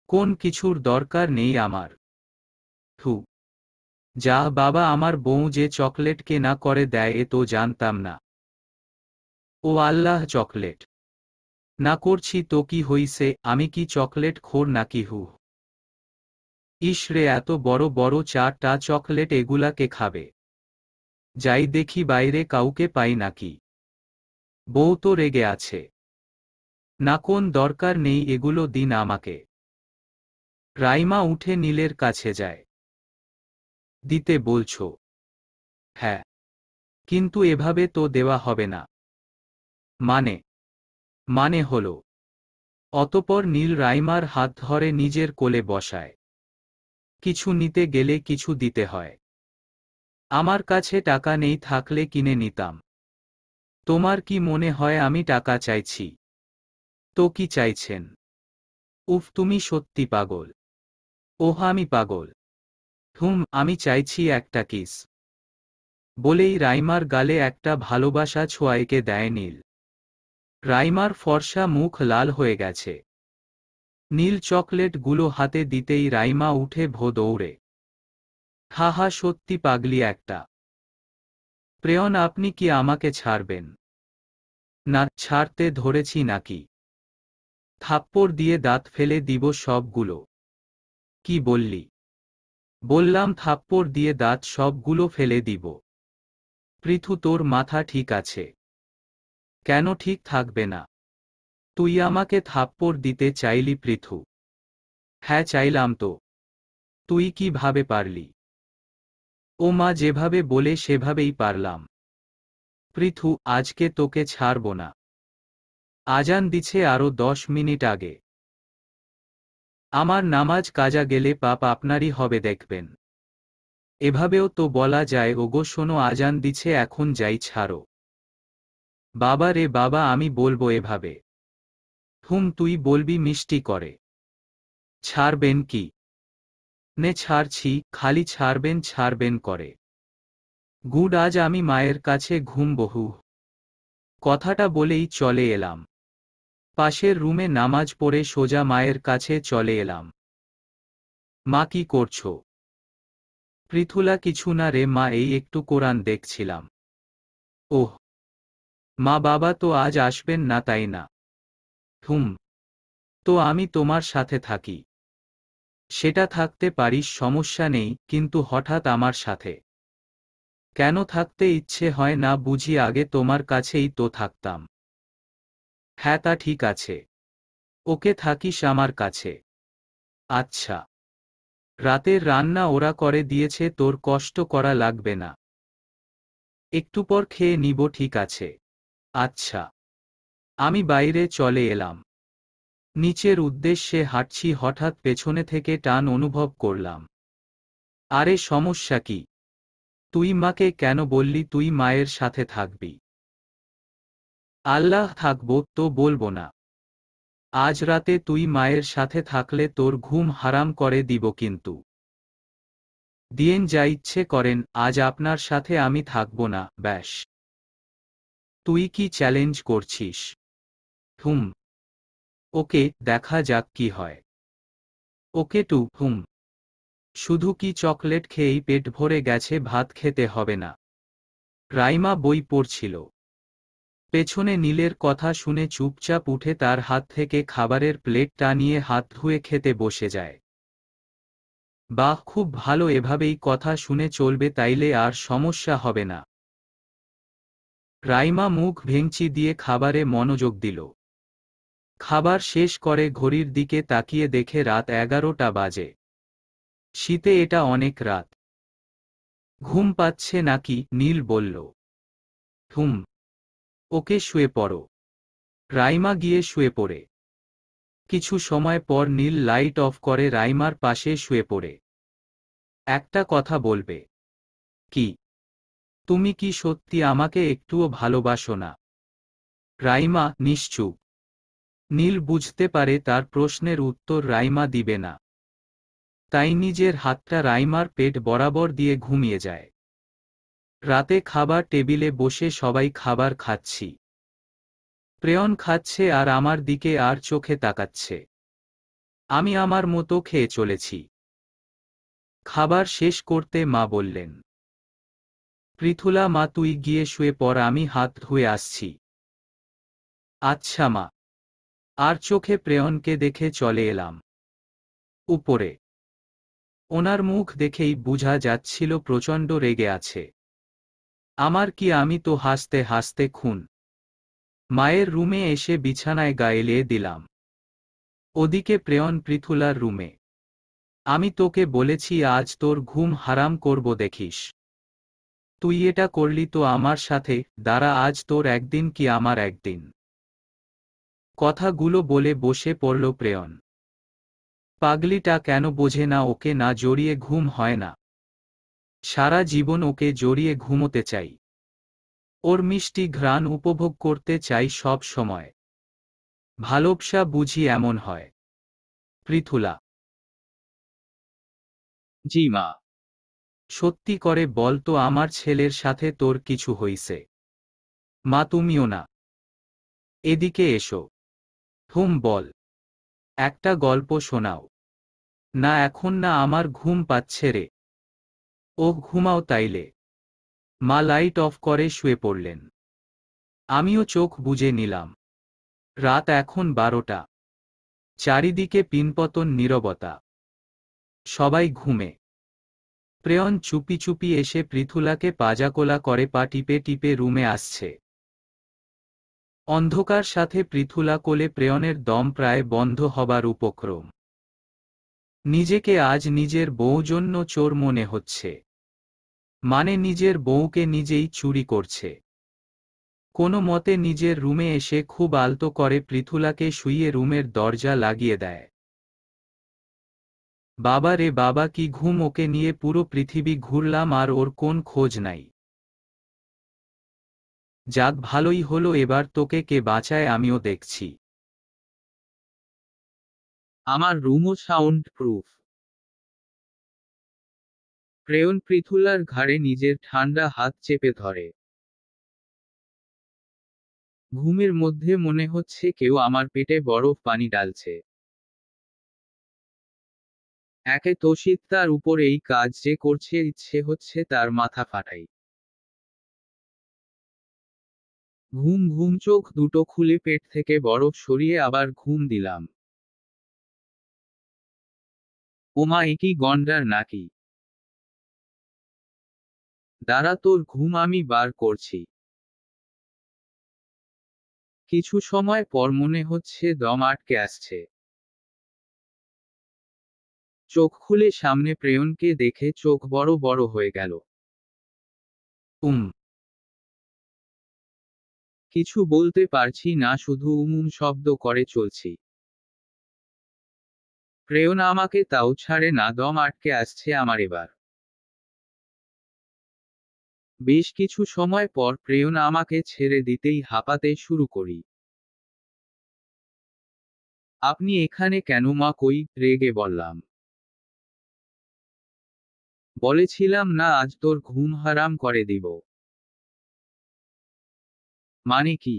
কোন কিছুর দরকার নেই আমার। থু, যা বাবা, আমার বউ যে চকলেট কেনা করে দেয় এ তো জানতাম না। ও আল্লাহ, চকলেট না করছি তো কি হইছে? আমি কি চকলেট খোর নাকি? হু, ইস রে, এত বড় বড় 4টা চকলেট, এগুলা কে খাবে? যাই দেখি বাইরে কাউকে পাই নাকি। বউ তো রেগে আছে। না, কোন দরকার নেই, এগুলো দিন আমাকে। রাইমা উঠে নীলের কাছে যায়। দিতে বলছো? হ্যাঁ, কিন্তু এভাবে তো দেওয়া হবে না। মানে? মানে হলো। অতপর নীল রাইমার হাত ধরে নিজের কোলে বসায়। কিছু নিতে গেলে কিছু দিতে হয়। আমার কাছে টাকা নেই, থাকলে কিনে নিতাম। তোমার কি মনে হয় আমি টাকা চাইছি? তো কি চাইছেন? উফ, তুমি সত্যি পাগল। ওহ, আমি পাগল। আমি চাইছি একটা কিস। বলেই রাইমার গালে একটা ভালোবাসা ছোঁয়া এঁকে দেয় নীল। রাইমার ফর্সা মুখ লাল হয়ে গেছে। নীল চকলেটগুলো হাতে দিতেই রাইমা উঠে দৌড়ে। হা হা, সত্যি পাগলি একটা। প্রেয়ন, আপনি কি আমাকে ছাড়বেন? না, ছাড়তে ধরেছি নাকি? থাপ্পড় দিয়ে দাঁত ফেলে দিব সবগুলো। কি বললি? বললাম থাপ্পড় দিয়ে দাঁত সবগুলো ফেলে দিব। পৃথু, তোর মাথা ঠিক আছে? কেন ঠিক থাকবে না? তুই আমাকে থাপ্পড় দিতে চাইলি পৃথু? হ্যাঁ, চাইলাম তো। তুই কিভাবে পারলি? ও মা, যেভাবে বলে সেভাবেই পারলাম। পৃথু, আজকে তোকে ছাড়ব না। আজান দিছে আরো 10 মিনিট আগে। আমার নামাজ কাজা গেলে পাপ আপনারই হবে দেখবেন। এভাবেও তো বলা যায়, ওগো শোনো, আজান দিছে, এখন যাই, ছাড়ো। বাবা রে বাবা, আমি বলবো এভাবে? তুই বলবি মিষ্টি করে। ছাড়বেন কি? নে ছাড়ছি, খালি ছাড়বেন ছাড়বেন করে। গুড, আজ আমি মায়ের কাছে ঘুমবহু। কথাটা বলেই চলে এলাম। পাশের রুমে নামাজ পড়ে সোজা মায়ের কাছে চলে এলাম। মা, কি করছো? পৃথুলা, কিছু না রে মা, এই একটু কোরআন দেখছিলাম। ওহ মা, বাবা তো আজ আসবেন না তাই না? তো আমি তোমার সাথে থাকি। সেটা থাকতে পারিস, সমস্যা নেই, কিন্তু হঠাৎ আমার সাথে কেন থাকতে ইচ্ছে হয় না বুঝি? আগে তোমার কাছেই তো থাকতাম। হ্যাঁ, তা ঠিক আছে। ওকে, থাকিস আমার কাছে। আচ্ছা। রাতের রান্না ওরা করে দিয়েছে, তোর কষ্ট করা লাগবে না। একটু পর খেয়ে নিব, ঠিক আছে? আচ্ছা। আমি বাইরে চলে এলাম। নিচের উদ্দেশ্যে হাঁটছি, হঠাৎ পেছনে থেকে টান অনুভব করলাম। আরে, সমস্যা কি? তুই মাকে কেন বললি তুই মায়ের সাথে থাকবি? আল্লাহ, থাকবো তো বলবো না। আজ রাতে তুই মায়ের সাথে থাকলে তোর ঘুম হারাম করে দিব কিন্তু। দিয়েন যা ইচ্ছে করেন, আজ আপনার সাথে আমি থাকবো না, ব্যাস। তুই কি চ্যালেঞ্জ করছিস? ওকে, দেখা যাক কি হয়। ওকে টু শুধু কি চকলেট খেয়েই পেট ভরে গেছে, ভাত খেতে হবে না? রাইমা বই পড়ছিল। পেছনে নীলের কথা শুনে চুপচাপ উঠে তার হাত থেকে খাবারের প্লেটটা নিয়ে হাত ধুয়ে খেতে বসে যায়। বাহ, খুব ভালো, এভাবেই কথা শুনে চলবে, তাইলে আর সমস্যা হবে না। রাইমা মুখ ভেঙচি দিয়ে খাবারে মনোযোগ দিল। খাবার শেষ করে ঘড়ির দিকে তাকিয়ে দেখে রাত 11টা বাজে। শীতে এটা অনেক রাত। ঘুম পাচ্ছে নাকি? নীল বলল। ওকে, শুয়ে পড়ো। রাইমা গিয়ে শুয়ে পড়ে। কিছু সময় পর নীল লাইট অফ করে রাইমার পাশে শুয়ে পড়ে। একটা কথা বলবে? কি? তুমি কি সত্যি আমাকে একটুও ভালোবাসো না? রাইমা নিশ্চুপ। নীল বুঝতে পারে তার প্রশ্নের উত্তর রাইমা দিবে না। তাই নিজের হাতটা রাইমার পেট বরাবর দিয়ে ঘুমিয়ে যায়। রাতে খাবার টেবিলে বসে সবাই খাবার খাচ্ছি। প্রেয়ন খাচ্ছে আর আমার দিকে আর চোখে তাকাচ্ছে। আমি আমার মতো খেয়ে চলেছি। খাবার শেষ করতে মা বললেন, পৃথুলা মা, তুই গিয়ে শুয়ে পড়, আমি হাত ধুয়ে আসছি। আচ্ছা মা। আর চোখে প্রেয়নকে দেখে চলে এলাম উপরে। ওনার মুখ দেখেই বুঝা যাচ্ছিল প্রচণ্ড রেগে আছে। আমার কি, আমি তো হাসতে হাসতে খুন। মায়ের রুমে এসে বিছানায় গা এলিয়ে দিলাম। ওদিকে প্রেয়ন পৃথুলার রুমে। আমি তোকে বলেছি আজ তোর ঘুম হারাম করব, দেখিস। তুই এটা করলি তো আমার সাথে, দাঁড়া, আজ তোর একদিন কি আমার একদিন। কথাগুলো বলে বসে পড়ল প্রেয়ন। পাগলিটা কেন বোঝে না, ওকে না জড়িয়ে ঘুম হয় না। সারা জীবন ওকে জড়িয়ে ঘুমোতে চাই। ওর মিষ্টি ঘ্রাণ উপভোগ করতে চাই সব সময়। ভালোবাসা বুঝি এমন হয়? পৃথুলা, জি মা। সত্যি করে বল তো আমার ছেলের সাথে তোর কিছু হইছে? মা তুমিও না, এদিকে এসো। বল, একটা গল্প শোনাও। না এখন না, আমার ঘুম পাচ্ছে রে। ঘুমাও তাইলে। মা লাইট অফ করে শুয়ে পড়লেন। আমিও চোখ বুজে নিলাম। রাত এখন 12টা। চারিদিকে পিনপতন নীরবতা। সবাই ঘুমে। প্রেয়ন চুপি চুপি এসে পৃথুলাকে পাজাকোলা করে পা টিপে টিপে রুমে আসছে। অন্ধকার সাথে পৃথুলা কোলে, প্রেয়নের দম প্রায় বন্ধ হবার উপক্রম। নিজেকে আজ নিজের বউ জন্য চোর মনে হচ্ছে। মানে নিজের বউকে নিজেই চুরি করছে। কোনো মতে নিজের রুমে এসে খুব আলতো করে পৃথুলাকে শুইয়ে রুমের দরজা লাগিয়ে দেয়। বাবা রে বাবা, কি ঘুম! ওকে নিয়ে পুরো পৃথিবী ঘুরলাম আর ওর কোন খোঁজ নাই। যাক ভালোই হলো, এবার তোকে কে বাঁচায় আমিও দেখছি। আমার রুমও সাউন্ড প্রুফ। প্রেয়ন পৃথুলার ঘাড়ে নিজের ঠান্ডা হাত চেপে ধরে। ঘুমের মধ্যে মনে হচ্ছে কেউ আমার পেটে বরফ পানি ডালছে। একে তো শীত, তার উপর এই কাজ যে করছে, ইচ্ছে হচ্ছে তার মাথা ফাটাই। ঘুম ঘুম, চোখ দুটো খুলে পেট থেকে বরফ সরিয়ে আবার ঘুম দিলাম। ওমা, এ কি গন্ডার নাকি? দাঁড়া, তোর ঘুম আমি বার করছি। কিছু সময় পর মনে হচ্ছে দম আটকে আসছে। চোখ খুলে সামনে প্রেয়নকে দেখে চোখ বড় বড় হয়ে গেল। উম কিছু বলতে পারছি না, শুধু শব্দ করে চলছি। প্রেয়ন আমাকে তাও ছাড়ে না, দম আটকে আসছে আমার এবার। বেশ কিছু সময় পর প্রেয়ন আমাকে ছেড়ে দিতেই হাঁপাতে শুরু করি। আপনি এখানে কেন মা? কই, রেগে বললাম। বলেছিলাম না আজ তোর ঘুম হারাম করে দিব। মানে কি?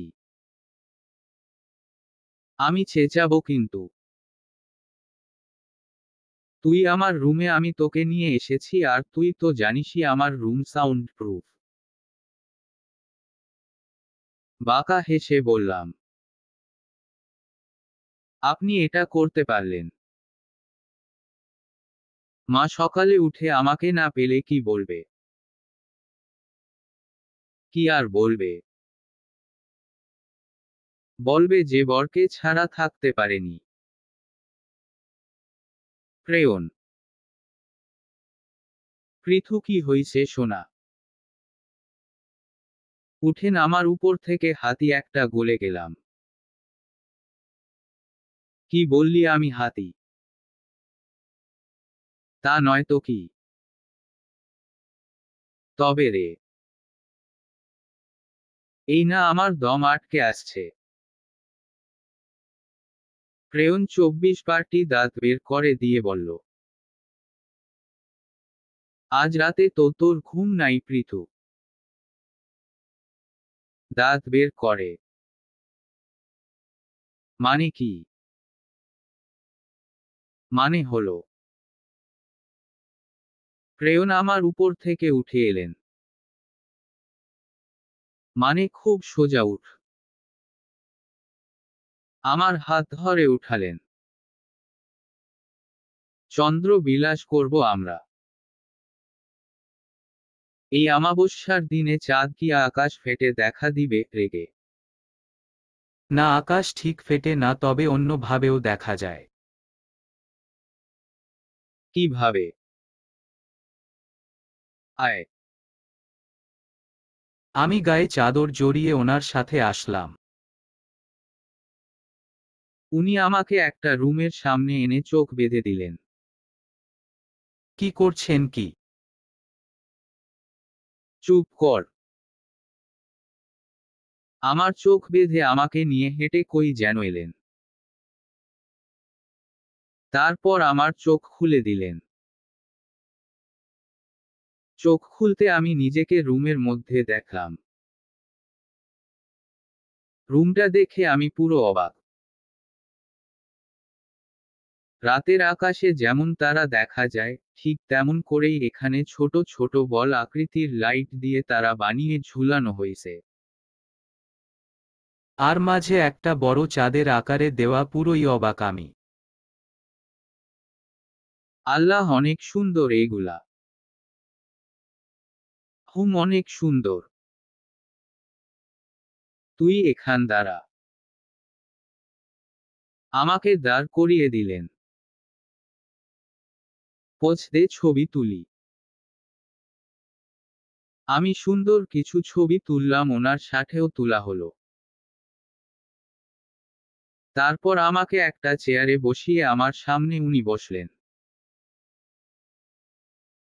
আমি চেঁচাবো কিন্তু। তুই আমার রুমে, আমি তোকে নিয়ে এসেছি, আর তুই তো জানিসই আমার রুম সাউন্ড প্রুফ। বাঁকা হেসে বললাম। আপনি এটা করতে পারলেন? মা সকালে উঠে আমাকে না পেলে কি বলবে? কি আর বলবে? বলবে যে বরকে ছাড়া থাকতে পারেনি। প্রেয়ন। পৃথু, কি হইছে সোনা? উঠেন, আমার উপর থেকে হাতি একটা গলে গেলাম। কি বললি? আমি হাতি? তা নয় তো কি? তবে রে, এই না আমার দম আটকে আসছে। প্রেয়ন 24 বারটি দাঁত বের করে দিয়ে বলল। আজ রাতে তো তোর ঘুম নাই পৃথু? দাঁত বের করে? মানে কি? মানে হলো, প্রেয়ন আমার উপর থেকে উঠে এলেন। মানে খুব সোজা উঠ। আমার হাত ধরে উঠালেন। চন্দ্র বিলাস করব আমরা। এই অমাবস্যার দিনে চাঁদ কি আকাশ ফেটে দেখা দিবে? রেগে। না, আকাশ ঠিক ফেটে না, তবে অন্য ভাবেও দেখা যায়। কিভাবে? আয়। আমি গায়ে চাদর জড়িয়ে ওনার সাথে আসলাম। উনি আমাকে একটা রুমের সামনে এনে চোখ বেঁধে দিলেন। কি করছেন কি? চুপ কর। আমার চোখ বেঁধে আমাকে নিয়ে হেঁটে কই যেন এলেন। তারপর আমার চোখ খুলে দিলেন। চোখ খুলতে আমি নিজেকে রুমের মধ্যে দেখলাম। রুমটা দেখে আমি পুরো অবাক। রাতের আকাশে যেমন তারা দেখা যায়, ঠিক তেমন করেই এখানে ছোট ছোট বল আকৃতির লাইট দিয়ে তারা বানিয়ে ঝুলানো হয়েছে। আর মাঝে একটা বড় চাঁদের আকারে দেওয়া, পুরোই অবাক আমি। আল্লাহ, অনেক সুন্দর এগুলা। অনেক সুন্দর। তুই এখান দাঁড়া। আমাকে দাঁড় করিয়ে দিলেন। পোজ দে, ছবি তুলি। আমি সুন্দর কিছু ছবি তুললাম, ওনার সাথেও তোলা হলো। তারপর আমাকে একটা চেয়ারে বসিয়ে আমার সামনে উনি বসলেন।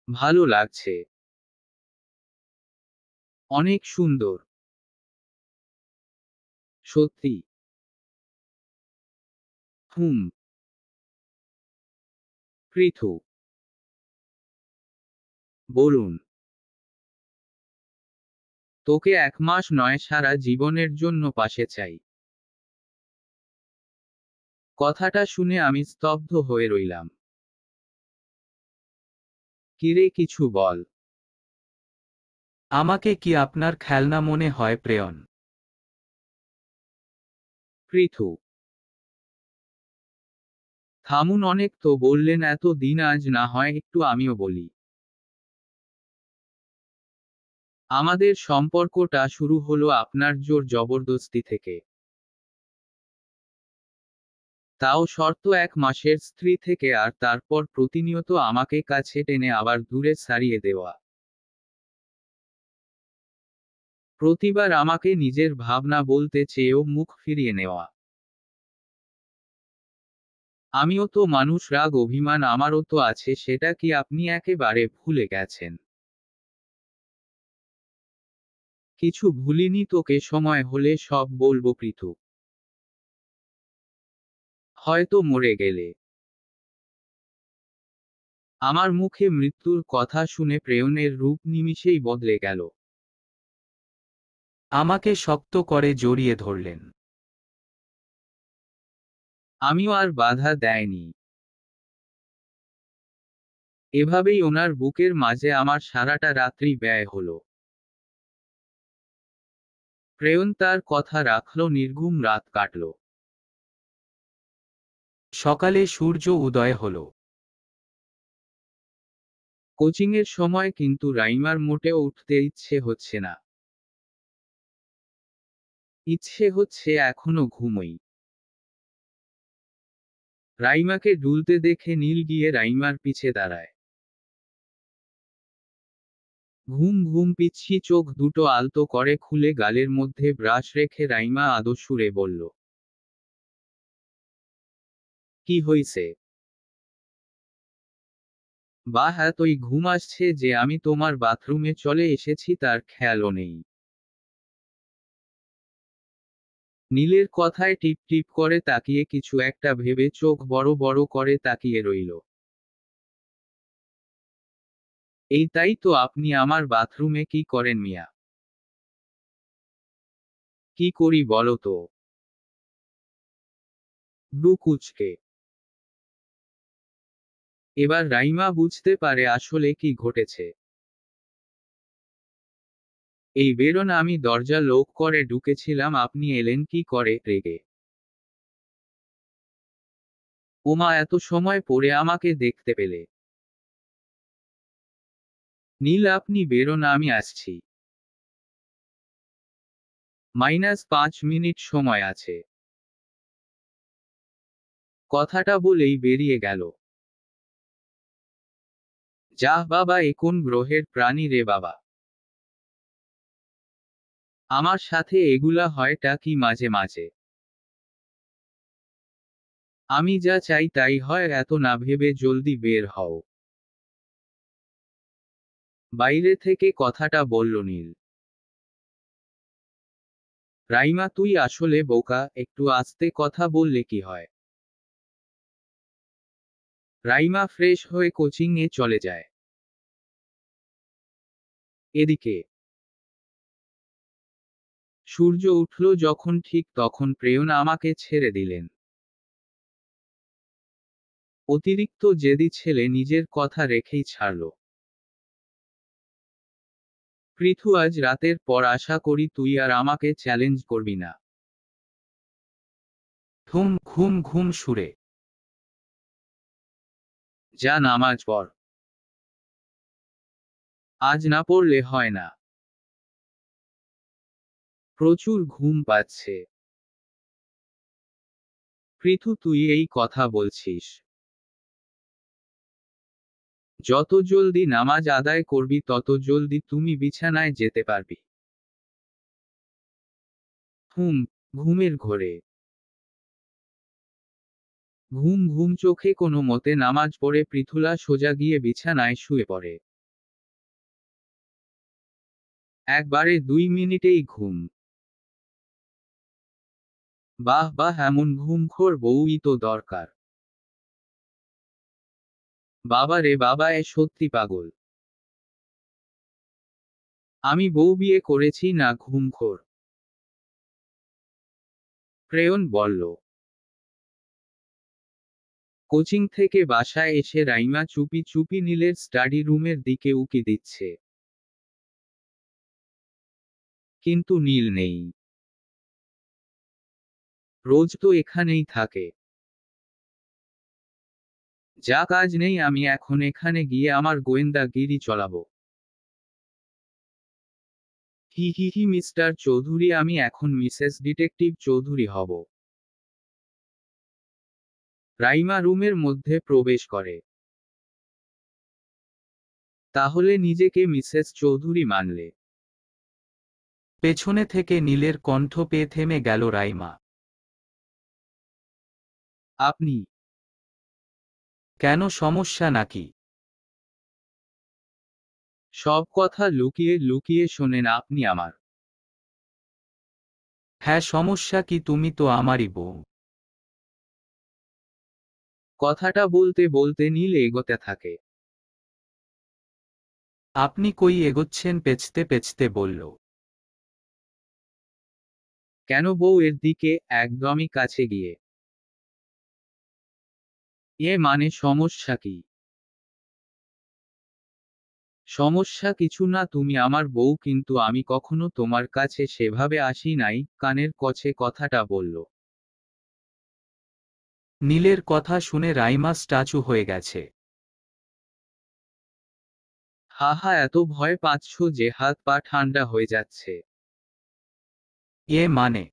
ভালো লাগছে। অনেক সুন্দর। সত্যি। হুম। পৃথু। বলুন। তোকে 1 মাস নয়, সারা জীবনের জন্য পাশে চাই। কথাটা শুনে আমি স্তব্ধ হয়ে রইলাম। কিরে, কিছু বল। আমাকে কি আপনার খেলনা মনে হয় প্রেয়ন? পৃথু। থামুন, অনেক তো বললেন, এত দিন, আজ না হয় একটু আমিও বলি। আমাদের সম্পর্কটা শুরু হলো আপনার জোর জবরদস্তি থেকে। তাও শর্ত 1 মাসের স্ত্রী থেকে, আর তারপর প্রতিনিয়ত আমাকে কাছে টেনে আবার দূরে সারিয়ে দেওয়া। প্রতিবার আমাকে নিজের ভাবনা বলতে চেয়েও মুখ ফিরিয়ে নেওয়া। আমিও তো মানুষ, রাগ অভিমান আমারও তো আছে, সেটা কি আপনি একেবারে ভুলে গেছেন? কিছু ভুলিনি, তোকে সময় হলে সব বলবো পৃথু। হয়তো মরে গেলে। আমার মুখে মৃত্যুর কথা শুনে প্রেয়নের রূপ নিমিষেই বদলে গেল। আমাকে শক্ত করে জড়িয়ে ধরলেন। আমিও আর বাধা দেয়নি। এভাবেই ওনার বুকের মাঝে আমার সারাটা রাত্রি ব্যয় হলো। প্রেয়ন তার কথা রাখল, নির্ঘুম রাত কাটল। সকালে সূর্য উদয় হলো। কোচিংয়ের সময় কিন্তু রাইমার মোটেও উঠতে ইচ্ছে হচ্ছে না। ইচ্ছে হচ্ছে এখনো ঘুমোই। রাইমাকে ডুলতে দেখে নীল গিয়ে রাইমার পিছে দাঁড়ায়। ঘুম ঘুম পিচ্ছি চোখ দুটো আলতো করে খুলে গালের মধ্যে ব্রাশ রেখে রাইমা আদো সুরে বলল, কি হইছে? বাহ, এতই ঘুম আসছে যে আমি তোমার বাথরুমে চলে এসেছি তার খেয়ালও নেই। নীলের কথায় টিপ টিপ করে তাকিয়ে কিছু একটা ভেবে চোখ বড় বড় করে তাকিয়ে রইল। এই তাই তো, আপনি আমার বাথরুমে কি করেন মিয়া? কি করি বলো তো? ব্রু কুচকে। এবার রাইমা বুঝতে পারে আসলে কি ঘটেছে। এই বেরোন, আমি দরজা লক করে ঢুকেছিলাম, আপনি এলেন কি করে রেগে? ওমা, এত সময় পরে আমাকে দেখতে পেলে? নীল, আপনি বেরোন, আমি আসছি। -5 মিনিট সময় আছে। কথাটা বলেই বেরিয়ে গেল। যাহ বাবা, এ কোন গ্রহের প্রাণী রে বাবা! আমার সাথে এগুলা হয়টা কি মাঝে মাঝে? আমি যা চাই তাই হয়, এত না ভেবে জলদি বের হও। বাইরে থেকে কথাটা বলল নীল। রাইমা, তুই আসলে বোকা, একটু আস্তে কথা বললে কি হয়? রাইমা ফ্রেশ হয়ে কোচিং এ চলে যায়। এদিকে সূর্য উঠল যখন ঠিক তখন প্রেয়ন আমাকে ছেড়ে দিলেন। অতিরিক্ত জেদি ছেলে নিজের কথা রেখেই ছাড়ল। পৃথু, আজ রাতের পর আশা করি তুই আর আমাকে চ্যালেঞ্জ করবি না। ঘুম ঘুম ঘুম সুরে। যা নামাজ পড়। আজ না পড়লে হয় না। প্রচুর ঘুম পাচ্ছে। পৃথু, তুই এই কথা বলছিস? যত জলদি নামাজ আদায় করবি তত জলদি তুমি বিছানায় যেতে পারবি। হুম। ঘুমের ঘোরে ঘুম ঘুম চোখে কোনো মতে নামাজ পড়ে পৃথুলা সোজা গিয়ে বিছানায় শুয়ে পড়ে। একবারে 2 মিনিটেই ঘুম। বাহ বাহ, এমন ঘুমখোর বউই তো দরকার। বাবা রে বাবা, এ সত্যি পাগল। আমি বউ বিয়ে করেছি না ঘুমখোর। প্রেয়ন বলল। কোচিং থেকে বাসায় এসে রাইমা চুপি চুপি নীলের স্টাডি রুমের দিকে উকি দিচ্ছে। কিন্তু নীল নেই। রোজ তো এখানেই থাকে। যা কাজ নেই, আমি এখন এখানে গিয়ে আমার গোয়েন্দাগিরি চলাবো। হি হি হি, মিস্টার চৌধুরী, আমি এখন মিসেস ডিটেকটিভ চৌধুরী হব। রাইমা রুমের মধ্যে প্রবেশ করে। তাহলে নিজেকে মিসেস চৌধুরী মানলে? পেছনে থেকে নীলের কণ্ঠ পেয়ে থেমে গেল রাইমা। আপনি? কেন, সমস্যা নাকি? সব কথা লুকিয়ে লুকিয়ে শোনেন আপনি আমার। হ্যাঁ, সমস্যা কি? তুমি তো আমারই বউ। কথাটা বলতে বলতে নীল এগোতে থাকে। আপনি কই এগোচ্ছেন? পেছতে পেছতে বলল। কেন, বউ এর দিকে একদমই কাছে গিয়ে। মানে সমস্যা কি? সমস্যা কিছু না, তুমি আমার বউ, কিন্তু আমি কখনো তোমার কাছে সেভাবে আসি নাই, কানের কছে কথাটা বলল। নীলের কথা শুনে রাইমা স্ট্যাচু হয়ে গেছে। হা হা, এত ভয় পাচ্ছ যে হাত পা ঠান্ডা হয়ে যাচ্ছে। মানে?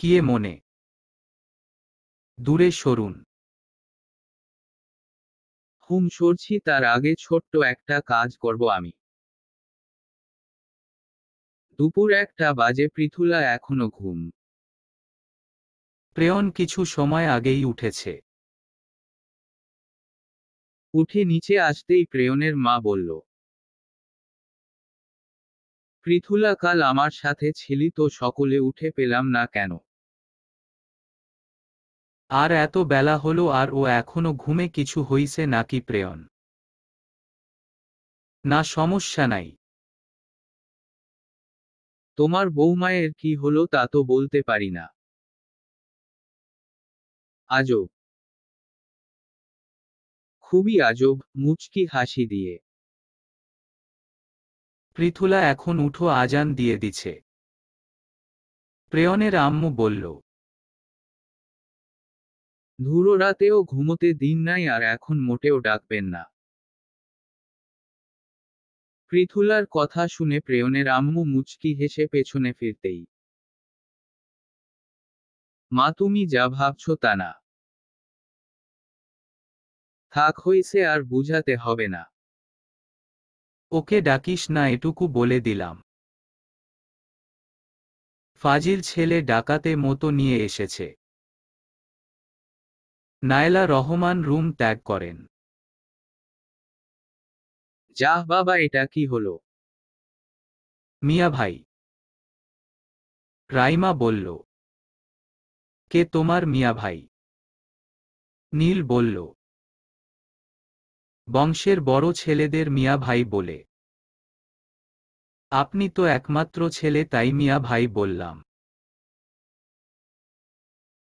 কি মনে? দূরে সরুন। হুম, সরছি, তার আগে ছোট্ট একটা কাজ করব আমি। দুপুর 1টা বাজে, পৃথুলা এখনো ঘুম। প্রেয়ন কিছু সময় আগেই উঠেছে। উঠে নিচে আসতেই প্রেয়নের মা বলল। পৃথুলা, কাল আমার সাথে ছিলি তো, সকলে উঠে পেলাম না কেন? আর এত বেলা হলো আর ও এখনো ঘুমে? কিছু হইছে নাকি প্রেয়ন? না, সমস্যা নাই। তোমার বৌমায়ের কি হলো তা তো বলতে পারি না। আজব। খুবই আজব, মুচকি হাসি দিয়ে। পৃথুলা, এখন উঠো, আজান দিয়ে দিছে। প্রেয়নের আম্মু বলল। ধুরো, রাতেও ঘুমোতে দিন নাই আর এখন মোটেও ডাকবেন না। পৃথুলার কথা শুনে প্রেয়নের আম্মু মুচকি হেসে পেছনে ফিরতেই। মা, তুমি যা ভাবছো তা না। থাক, হইছে, আর বুঝাতে হবে না। ওকে ডাকিস না, এটুকু বলে দিলাম। ফাজিল ছেলে, ডাকাতে মতো নিয়ে এসেছে। নায়লা রহমান রুম ত্যাগ করেন। যাহ বাবা, এটা কি হলো? মিয়া ভাই। রাইমা বলল। কে তোমার মিয়া ভাই? নীল বলল, বংশের বড় ছেলেদের মিয়া ভাই বলে। আপনি তো একমাত্র ছেলে, তাই মিয়া ভাই বললাম।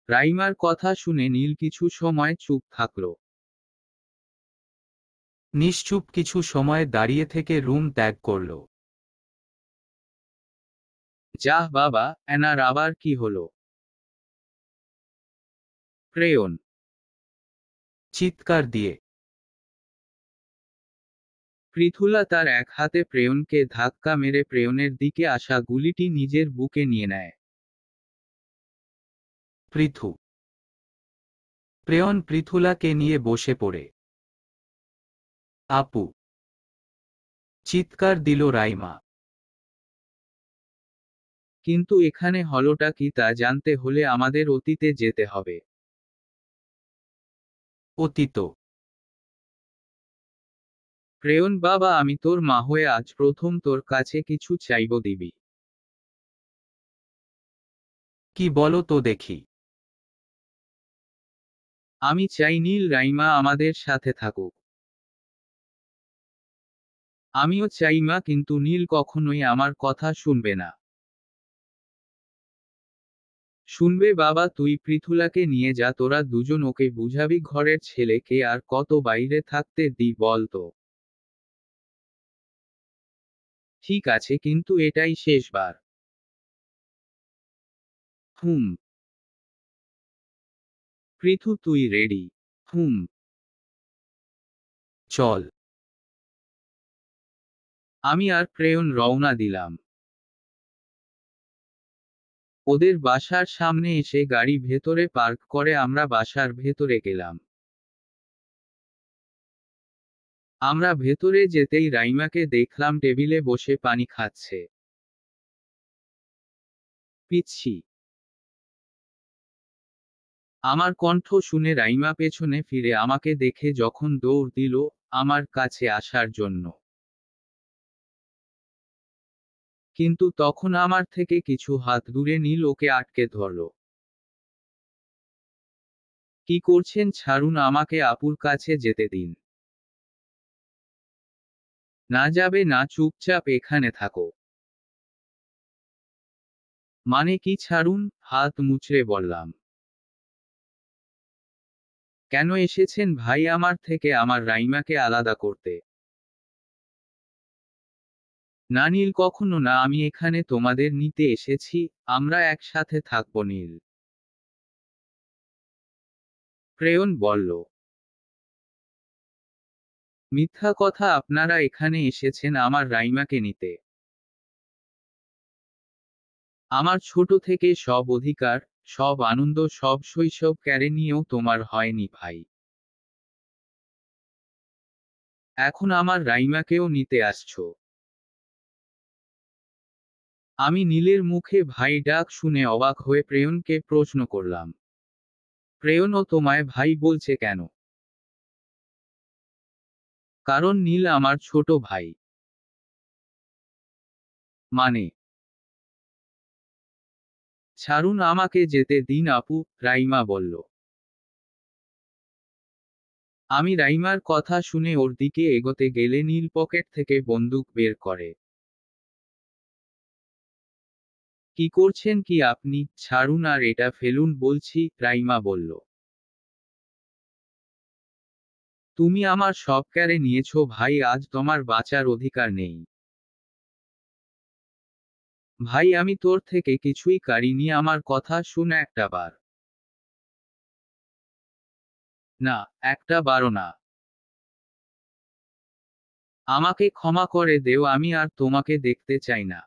রাইমার কথা শুনে নীল কিছু সময় চুপ থাকল। নিশ্চুপ কিছু সময় দাঁড়িয়ে থেকে রুম ত্যাগ করল। যাহ বাবা, অ্যানার আবার কি হলো? ক্রেয়ন। চিৎকার দিয়ে পৃথুলা তার এক হাতে প্রেয়নকে ধাক্কা মেরে প্রেয়নের দিকে আসা গুলিটি নিজের বুকে নিয়ে নেয়। পৃথু। প্রেয়ন পৃথুলাকে নিয়ে বসে পড়ে। আপু! চিৎকার দিল রাইমা। কিন্তু এখানে হলোটা কি তা জানতে হলে আমাদের অতীতে যেতে হবে। অতীত? প্রেয়ন বাবা, আমি তোর মা হয়ে আজ প্রথম তোর কাছে কিছু চাইব দিবি। কি বলো তো দেখি। আমি চাই নীল রাইমা আমাদের সাথে থাকুক। আমিও চাই মা, কিন্তু নীল কখনোই আমার কথা শুনবে না। শুনবে বাবা, তুই পৃথুলাকে নিয়ে যা, তোরা দুজন ওকে বুঝাবি ঘরের ছেলেকে আর কত বাইরে থাকতে দি বলতো। ঠিক আছে, কিন্তু এটাই শেষবার। হুম। পৃথু, তুই রেডি? হুম। চল। আমি আর প্রেয়ন রওনা দিলাম। ওদের বাসার সামনে এসে গাড়ি ভেতরে পার্ক করে আমরা বাসার ভেতরে গেলাম। আমরা ভেতরে যেতেই রাইমাকে দেখলাম টেবিলে বসে পানি খাচ্ছে। পিচ্ছি! আমার কণ্ঠ শুনে রাইমা পেছনে ফিরে আমাকে দেখে যখন দৌড় দিল আমার কাছে আসার জন্য, কিন্তু তখন আমার থেকে কিছু হাত দূরে নীল ওকে আটকে ধরল। কি করছেন? ছাড়ুন আমাকে, আপুর কাছে যেতে দিন। না যাবে না, চুপচাপ এখানে থাকো। মানে কি ছাড়ুন? হাত মুচড়ে বললাম। কেন এসেছেন ভাই আমার থেকে আমার রাইমাকে আলাদা করতে? না নীল, কখনো না, আমি এখানে তোমাদের নিতে এসেছি, আমরা একসাথে থাকবো নীল। প্রেয়ন বলল। মিথ্যা কথা, আপনারা এখানে এসেছেন আমার রাইমাকে নিতে। আমার ছোট থেকে সব অধিকার, সব আনন্দ, সব শৈশব কেড়ে নিয়েও তোমার হয়নি ভাই। এখন আমার রাইমাকেও নিতে আসছো। আমি নীলের মুখে ভাই ডাক শুনে অবাক হয়ে প্রেয়নকে প্রশ্ন করলাম। প্রেয়ন, ও তোমায় ভাই বলছে কেন? কারণ নীল আমার ছোট ভাই। মানে? ছাড়ুন আমাকে যেতে দিন আপু, রাইমা বলল। আমি রাইমার কথা শুনে ওর দিকে এগোতে গেলে নীল পকেট থেকে বন্দুক বের করে। কি করছেন কি আপনি? ছাড়ুন আর এটা ফেলুন বলছি, রাইমা বলল। তুমি আমার সব কেড়ে নিয়েছো ভাই, আজ তোমার বাঁচার অধিকার নেই। ভাই, আমি তোর থেকে কিছুই কাড়িনি, আমার কথা শুন একটা বার। না, একটা বারও না। আমাকে ক্ষমা করে দেও, আমি আর তোমাকে দেখতে চাই না।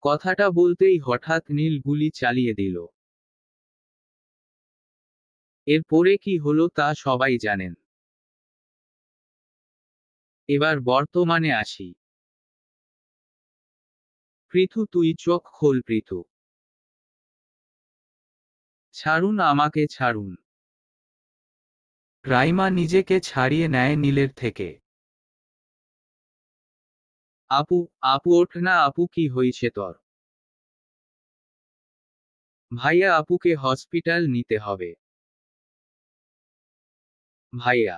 কথাটা বলতেই হঠাৎ নীল গুলি চালিয়ে দিল। এরপরে কি হলো তা সবাই জানেন। এবার বর্তমানে আসি। পৃথু, তুই চোখ খোল পৃথু। ছাড়ুন আমাকে, ছাড়ুন। রাইমা নিজেকে ছাড়িয়ে নেয় নীলের থেকে। আপু, আপু ওঠ না আপু, কি হইছে তোর? ভাইয়া আপুকে হসপিটাল নিতে হবে। ভাইয়া,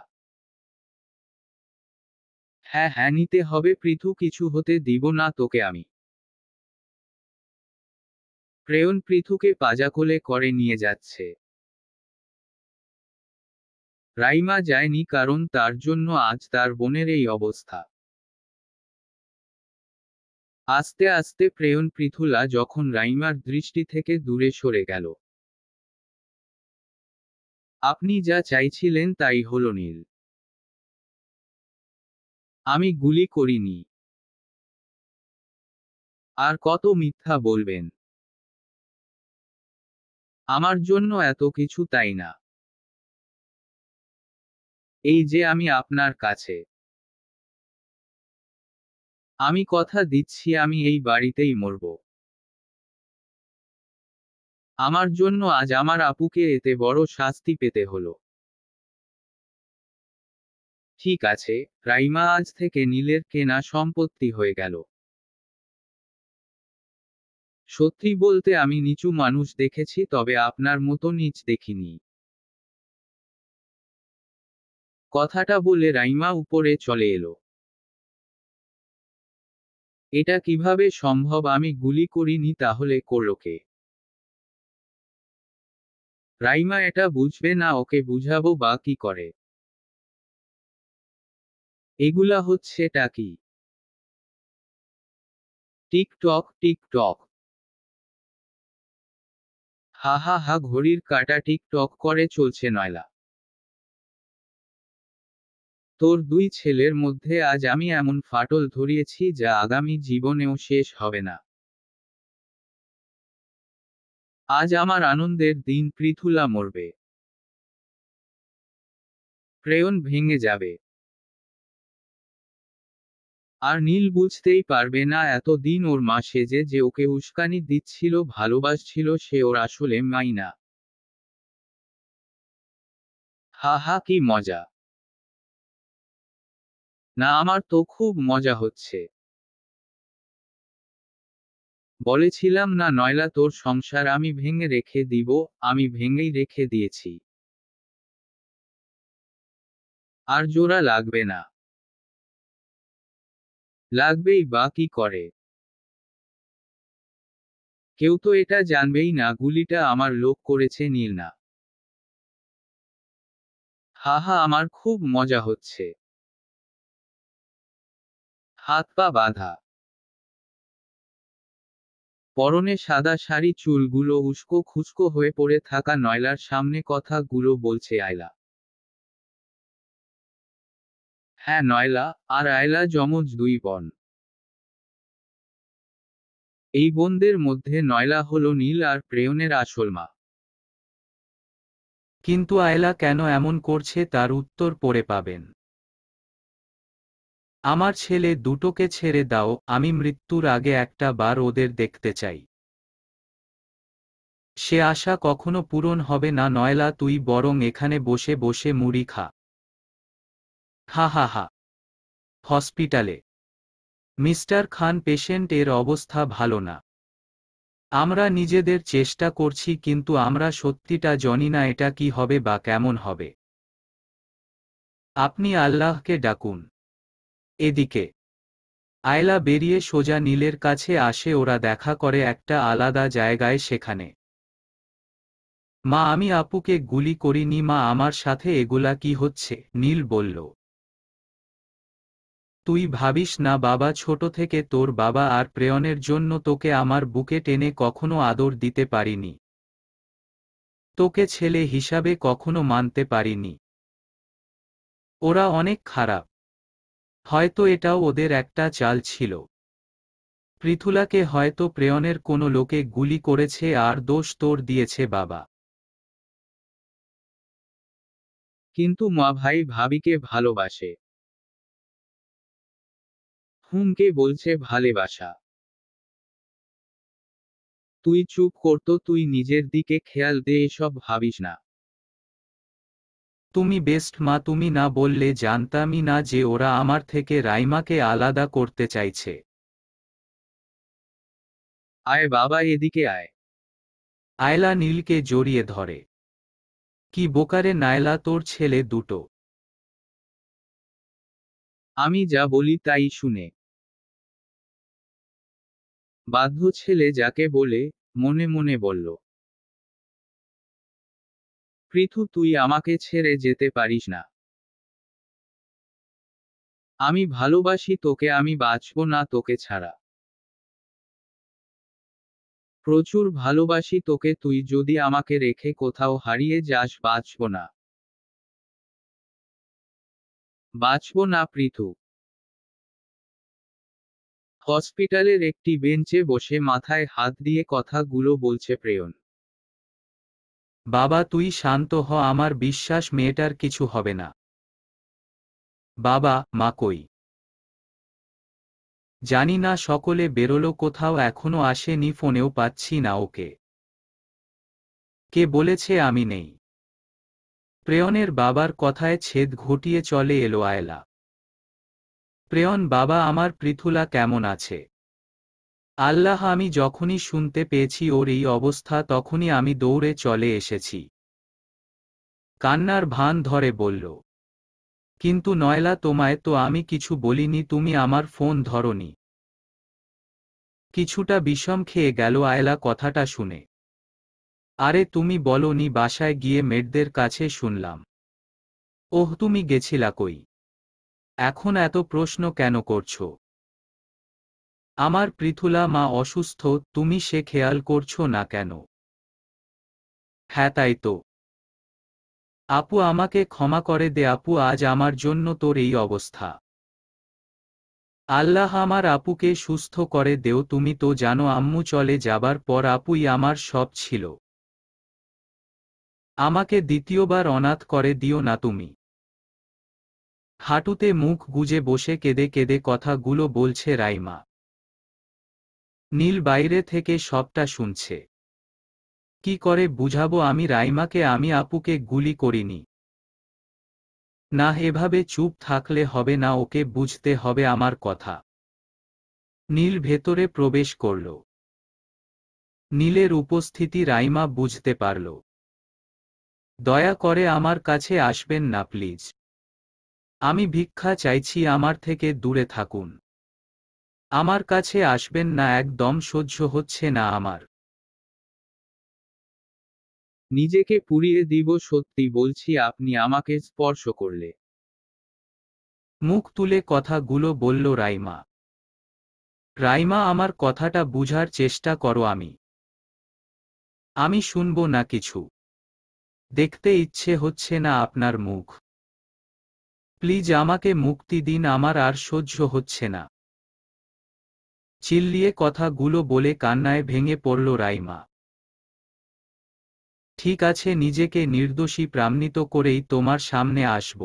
হ্যাঁ হ্যাঁ নিতে হবে পৃথু, কিছু হতে দিব না তোকে আমি। প্রেয়ন পৃথুকে পাজাকোলে করে নিয়ে যাচ্ছে। রাইমা যায়নি কারণ তার জন্য আজ তার বোনের এই অবস্থা। আস্তে আস্তে প্রেয়ন পৃথুলা যখন রাইমার দৃষ্টি থেকে দূরে সরে গেল। আপনি যা চাইছিলেন তাই হলো নীল। আমি গুলি করিনি। আর কত মিথ্যা বলবেন? আমার জন্য এত কিছু তাই না? এই যে আমি আপনার কাছে। আমি কথা দিচ্ছি আমি এই বাড়িতেই মরব। আমার জন্য আজ আমার আপুকে এতে বড় শাস্তি পেতে হলো। ঠিক আছে, রাইমা আজ থেকে নীলের কেনা সম্পত্তি হয়ে গেল। সত্যি বলতে আমি নিচু মানুষ দেখেছি, তবে আপনার মতো নীচ দেখিনি। কথাটা বলে রাইমা উপরে চলে এলো। এটা কিভাবে সম্ভব? আমি গুলি করিনি, তাহলে করলো কে? রাইমা এটা বুঝবে না, ওকে বুঝাবো বা কি করে? এগুলা হচ্ছেটা কি? TikTok TikTok. হা হা হা, ঘড়ির কাঁটা টিকটক করে চলছে নয়লা। তোর দুই ছেলের মধ্যে আজ আমি এমন ফাটল ধরিয়েছি যা আগামী জীবনেও শেষ হবে না। আজ আমার আনন্দের দিন, পৃথুলা মরবে। প্রেয়ন ভেঙে যাবে। আর নীল বুঝতেই পারবে না এত দিন ওর মা সেজে যে ওকে উস্কানি দিচ্ছিল, ভালোবাসছিল, সে ওর আসলে মাই না। হা হা, কি মজা! না, আমার তো খুব মজা হচ্ছে। বলেছিলাম না নয়লা, তোর সংসার আমি ভেঙে রেখে দিব। আমি ভেঙেই রেখে দিয়েছি। আর জোড়া লাগবে না। লাগবেই বা কি করে? কেউ তো এটা জানবেই না গুলিটা আমার লোক করেছে, নীল না। হা হা, আমার খুব মজা হচ্ছে। হাত পা বাঁধা, পরনে সাদা শাড়ি, চুলগুলো উস্কো খুস্কো হয়ে পড়ে থাকা নয়লার সামনে কথাগুলো বলছে আয়লা। হ্যাঁ, নয়লা আর আয়লা যমজ দুই বোন। এই বোনদের মধ্যে নয়লা হলো নীল আর প্রেয়নের আসল মা। কিন্তু আয়লা কেন এমন করছে তার উত্তর পরে পাবেন। আমার ছেলে দুটোকে ছেড়ে দাও, আমি মৃত্যুর আগে একটা বার ওদের দেখতে চাই। সে আশা কখনো পূরণ হবে না নয়লা, তুই বরং এখানে বসে বসে মুড়ি খা। হা হা হা। হসপিটালে মিস্টার খান, পেশেন্ট এর অবস্থা ভালো না। আমরা নিজেদের চেষ্টা করছি, কিন্তু আমরা সত্যিটা জানি না এটা কি হবে বা কেমন হবে। আপনি আল্লাহকে ডাকুন। এদিকে আয়লা বেরিয়ে সোজা নীলের কাছে আসে, ওরা দেখা করে একটা আলাদা জায়গায়। সেখানে মা, আমি আপুকে গুলি করিনি মা, আমার সাথে এগুলা কি হচ্ছে? নীল বলল। তুই ভাবিস না বাবা, ছোট থেকে তোর বাবা আর প্রেয়নের জন্য তোকে আমার বুকে টেনে কখনো আদর দিতে পারিনি। তোকে ছেলে হিসাবে কখনো মানতে পারিনি। ওরা অনেক খারাপ। হয়তো এটাও ওদের একটা চাল ছিল। পৃথুলাকে হয়তো প্রেয়নের কোনো লোকে গুলি করেছে আর দোষ তোর দিয়েছে বাবা। কিন্তু মা, ভাই ভাবিকে ভালোবাসে। হুমকে বলছে ভালোবাসা। তুই চুপ করতো, তুই নিজের দিকে খেয়াল দে, এসব ভাবিস না। তুমি বেস্ট মা, তুমি না বললে জানতামই না যে ওরা আমার থেকে রাইমাকে আলাদা করতে চাইছে। আয় বাবা, এদিকে আয়। আয়লা নীলকে জড়িয়ে ধরে। কি বোকারে নায়লা, তোর ছেলে দুটো। আমি যা বলি তাই শুনে। বাধ্য ছেলে যাকে বলে, মনে মনে বলল। পৃথু, তুই আমাকে ছেড়ে যেতে পারিস না। আমি ভালোবাসি তোকে, আমি বাঁচব না তোকে ছাড়া। প্রচুর ভালোবাসি তোকে, তুই যদি আমাকে রেখে কোথাও হারিয়ে যাস বাঁচব না। বাঁচব না পৃথু। হসপিটালের একটি বেঞ্চে বসে মাথায় হাত দিয়ে কথাগুলো বলছে প্রেয়ন। বাবা তুই শান্ত হ, আমার বিশ্বাস মেয়েটার কিছু হবে না। বাবা, মা কই? জানি না, সকলে বেরোলো কোথাও, এখনো আসেনি, ফোনেও পাচ্ছি না ওকে। কে বলেছে আমি নেই? প্রেয়নের বাবার কথায় ছেদ ঘটিয়ে চলে এলো আয়লা। প্রেয়ন, বাবা আমার পৃথুলা কেমন আছে? আল্লাহ, আমি যখনই শুনতে পেয়েছি ওর এই অবস্থা তখনই আমি দৌড়ে চলে এসেছি। কান্নার ভান ধরে বলল। কিন্তু নয়লা, তোমায় তো আমি কিছু বলিনি, তুমি আমার ফোন ধরোনি। কিছুটা বিষম খেয়ে গেল আয়লা কথাটা শুনে। আরে তুমি বলনি, বাসায় গিয়ে মেয়েদের কাছে শুনলাম। ওহ, তুমি গেছিলা কই? এখন এত প্রশ্ন কেন করছো? আমার পৃথুলা মা অসুস্থ, তুমি সে খেয়াল করছো না কেন? হ্যাঁ তাই তো। আপু আমাকে ক্ষমা করে দে আপু, আজ আমার জন্য তোর এই অবস্থা। আল্লাহ আমার আপুকে সুস্থ করে দেও, তুমি তো জানো আম্মু চলে যাবার পর আপুই আমার সব ছিল। আমাকে দ্বিতীয়বার অনাথ করে দিও না তুমি। হাঁটুতে মুখ গুজে বসে কেঁদে কেঁদে কথাগুলো বলছে রাইমা। নীল বাইরে থেকে সবটা শুনছে। কি করে বুঝাবো আমি রাইমাকে আমি আপুকে গুলি করিনি? না, এভাবে চুপ থাকলে হবে না, ওকে বুঝতে হবে আমার কথা। নীল ভেতরে প্রবেশ করল। নীলের উপস্থিতি রাইমা বুঝতে পারল। দয়া করে আমার কাছে আসবেন না প্লিজ। আমি ভিক্ষা চাইছি, আমার থেকে দূরে থাকুন। আমার কাছে আসবেন না, একদম সহ্য হচ্ছে না আমার। নিজেকে পুড়িয়ে দিব, সত্যি বলছি, আপনি আমাকে স্পর্শ করলে। মুখ তুলে কথাগুলো বলল রাইমা। রাইমা, আমার কথাটা বুঝার চেষ্টা করো। আমি শুনব না কিছু। দেখতে ইচ্ছে হচ্ছে না আপনার মুখ। প্লিজ আমাকে মুক্তি দিন, আমার আর সহ্য হচ্ছে না। চিল্লিয়ে কথাগুলো বলে কান্নায় ভেঙে পড়ল রাইমা। ঠিক আছে, নিজেকে নির্দোষী প্রমাণিত করেই তোমার সামনে আসব।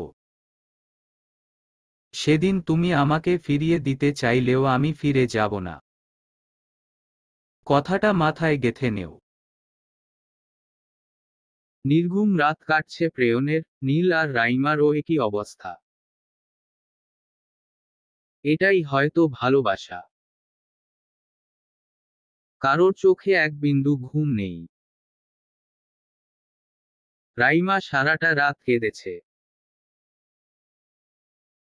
সেদিন তুমি আমাকে ফিরিয়ে দিতে চাইলেও আমি ফিরে যাব না। কথাটা মাথায় গেঁথে নেও। নির্ঘুম রাত কাটছে প্রেয়নের, নীল আর রাইমারও একই অবস্থা। এটাই হয়তো ভালোবাসা। কারোর চোখে এক বিন্দু ঘুম নেই। রাইমা সারাটা রাত কেঁদেছে।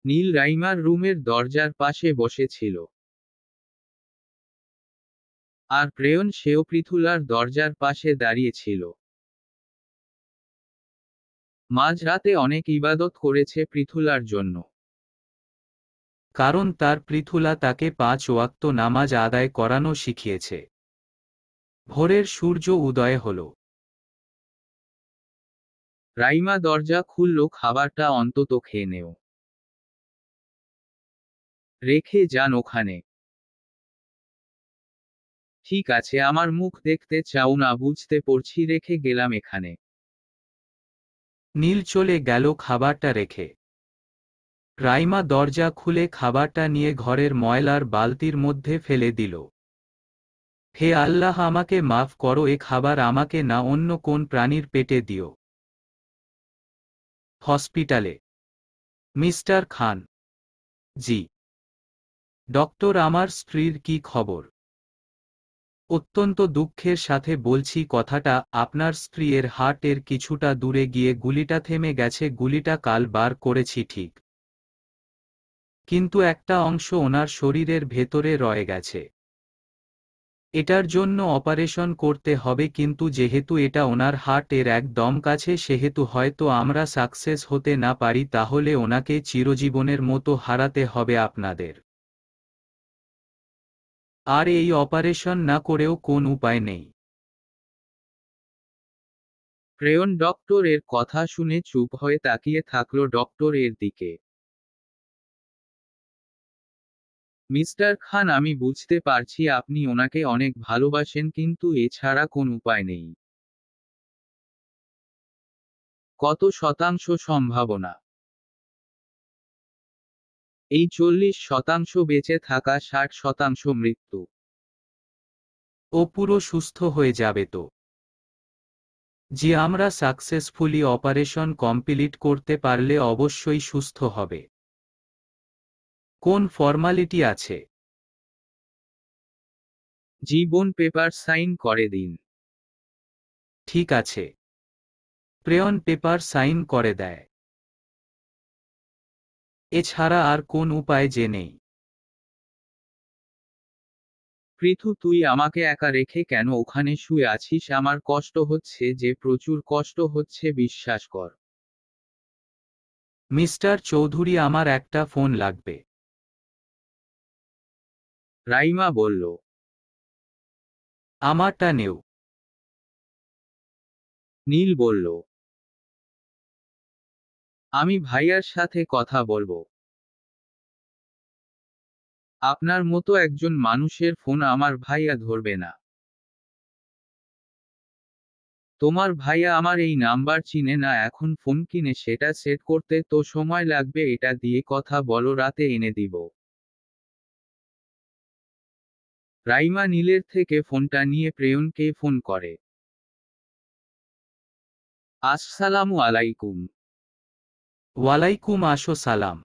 নীল রাইমার রুমের দরজার পাশে বসেছিল। আর প্রেয়ন, সেও পৃথুলার দরজার পাশে দাঁড়িয়েছিল। মাঝরাতে অনেক ইবাদত করেছে পৃথুলার জন্য। কারণ তার পৃথুলা তাকে 5 ওয়াক্ত নামাজ আদায় করানো শিখিয়েছে। ভোরের সূর্য উদয় হল। রাইমা দরজা খুলল, খাবারটা অন্তত খেয়ে নেও। রেখে যান ওখানে। ঠিক আছে, আমার মুখ দেখতে চাও না বুঝতে পারছি, রেখে গেলাম এখানে। নীল চলে গেল খাবারটা রেখে। রাইমা দরজা খুলে খাবারটা নিয়ে ঘরের ময়লার বালতির মধ্যে ফেলে দিল। হে আল্লাহ, আমাকে মাফ করো, এ খাবার আমাকে না অন্য কোন প্রাণীর পেটে দিও। হসপিটালে। মিস্টার খান। জি। ডক্টর, আমার স্ত্রীর কি খবর? অত্যন্ত দুঃখের সাথে বলছি কথাটা, আপনার স্ত্রীর হার্টের কিছুটা দূরে গিয়ে গুলিটা থেমে গেছে। গুলিটা কাল বার করেছি ঠিক, কিন্তু একটা অংশ ওনার শরীরের ভেতরে রয়ে গেছে। এটার জন্য অপারেশন করতে হবে, কিন্তু যেহেতু এটা ওনার হার্টের একদম কাছে, সেহেতু হয়তো আমরা সাকসেস হতে না পারি। তাহলে ওনাকে চিরজীবনের মতো হারাতে হবে আপনাদের। আর এই অপারেশন না করেও কোন উপায় নেই। প্রেয়ন ডক্টর এর কথা শুনে চুপ হয়ে তাকিয়ে থাকলো ডক্টর এর দিকে। মিস্টার খান, আমি বুঝতে পারছি আপনি ওনাকে অনেক ভালোবাসেন, কিন্তু এছাড়া কোন উপায় নেই। কত শতাংশ সম্ভাবনা? এই 40% বেঁচে থাকা, 60% মৃত্যু। ও পুরো সুস্থ হয়ে যাবে তো? জি, আমরা সাকসেসফুলি অপারেশন কমপ্লিট করতে পারলে অবশ্যই সুস্থ হবে। কোন ফর্মালিটি আছে? জীবন পেপার সাইন করে দিন। ঠিক আছে। প্রেয়ন পেপার সাইন করে দেয়। এছাড়া আর কোন উপায় যে নেই? পৃথু, তুই আমাকে একা রেখে কেন ওখানে শুয়ে আছিস? আমার কষ্ট হচ্ছে, যে প্রচুর কষ্ট হচ্ছে, বিশ্বাস কর। মিস্টার চৌধুরী, আমার একটা ফোন লাগবে। রাইমা বলল। আমারটা নেও। নীল বলল। আমি ভাইয়ার সাথে কথা বলবো। আপনার মতো একজন মানুষের ফোন আমার ভাইয়া ধরবে না। তোমার ভাইয়া আমার এই নাম্বার চিনে না, এখন ফোন কিনে সেটা সেট করতে তো সময় লাগবে। এটা দিয়ে কথা বলো, রাতে এনে দিব। রাইমা নীলের থেকে ফোনটা নিয়ে প্রেয়নকে ফোন করে। আসসালামু আলাইকুম। ওয়ালাইকুম আসসালাম।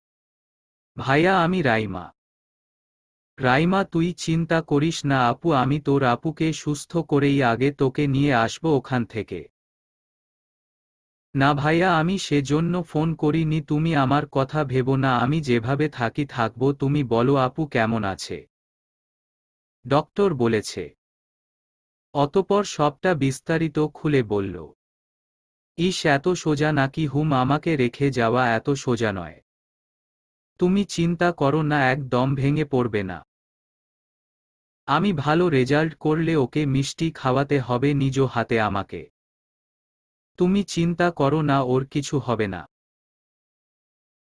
ভাইয়া, আমি রাইমা। রাইমা, তুই চিন্তা করিস না আপু, আমি তোর আপুকে সুস্থ করেই আগে তোকে নিয়ে আসবো ওখান থেকে। না ভাইয়া, আমি সেজন্য ফোন করিনি, তুমি আমার কথা ভেবো না। আমি যেভাবে থাকি থাকবো, তুমি বলো আপু কেমন আছে? ডক্টর বলেছে। অতঃপর সবটা বিস্তারিত খুলে বলল। ইস, এত সোজা নাকি? আমাকে রেখে যাওয়া এত সোজা নয়। তুমি চিন্তা করো না, একদম ভেঙে পড়বে না। আমি ভালো রেজাল্ট করলে ওকে মিষ্টি খাওয়াতে হবে নিজ হাতে আমাকে। তুমি চিন্তা করো না, ওর কিছু হবে না।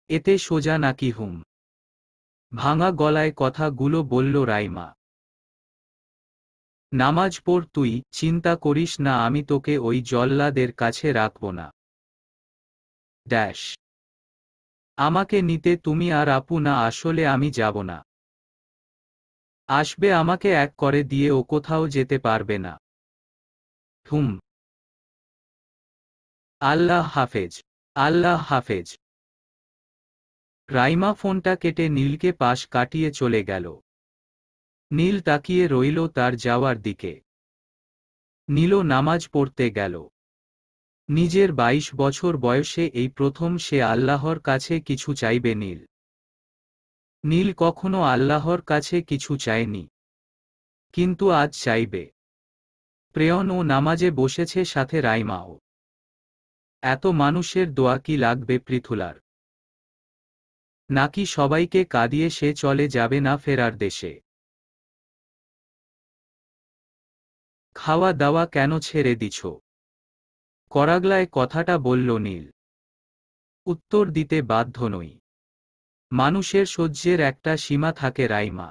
এতে সোজা নাকি? ভাঙা গলায় কথাগুলো বলল রাইমা। নামাজ পড় তুই, চিন্তা করিস না, আমি তোকে ওই জল্লাদের কাছে রাখব না। ড্যাশ। আমাকে নিতে তুমি আর আপু না আসলে আমি যাব না। আসবে আমাকে এক করে দিয়ে, ও কোথাও যেতে পারবে না। হুম। আল্লাহ হাফেজ। আল্লাহ হাফেজ। রাইমা ফোনটা কেটে নীলকে পাশ কাটিয়ে চলে গেল। নীল তাকিয়ে রইল তার যাওয়ার দিকে। নীলও নামাজ পড়তে গেল। নিজের 22 বছর বয়সে এই প্রথম সে আল্লাহর কাছে কিছু চাইবে। নীল কখনো আল্লাহর কাছে কিছু চায়নি, কিন্তু আজ চাইবে। প্রেয়ন ও নামাজে বসেছে, সাথে রাইমাও। এত মানুষের দোয়া কি লাগবে পৃথুলার? নাকি সবাইকে কাঁদিয়ে সে চলে যাবে না ফেরার দেশে? খাওয়া দাওয়া কেন ছেড়ে দিছ? করাগলায় কথাটা বলল নীল। উত্তর দিতে বাধ্য নই। মানুষের সহ্যের একটা সীমা থাকে রাইমা।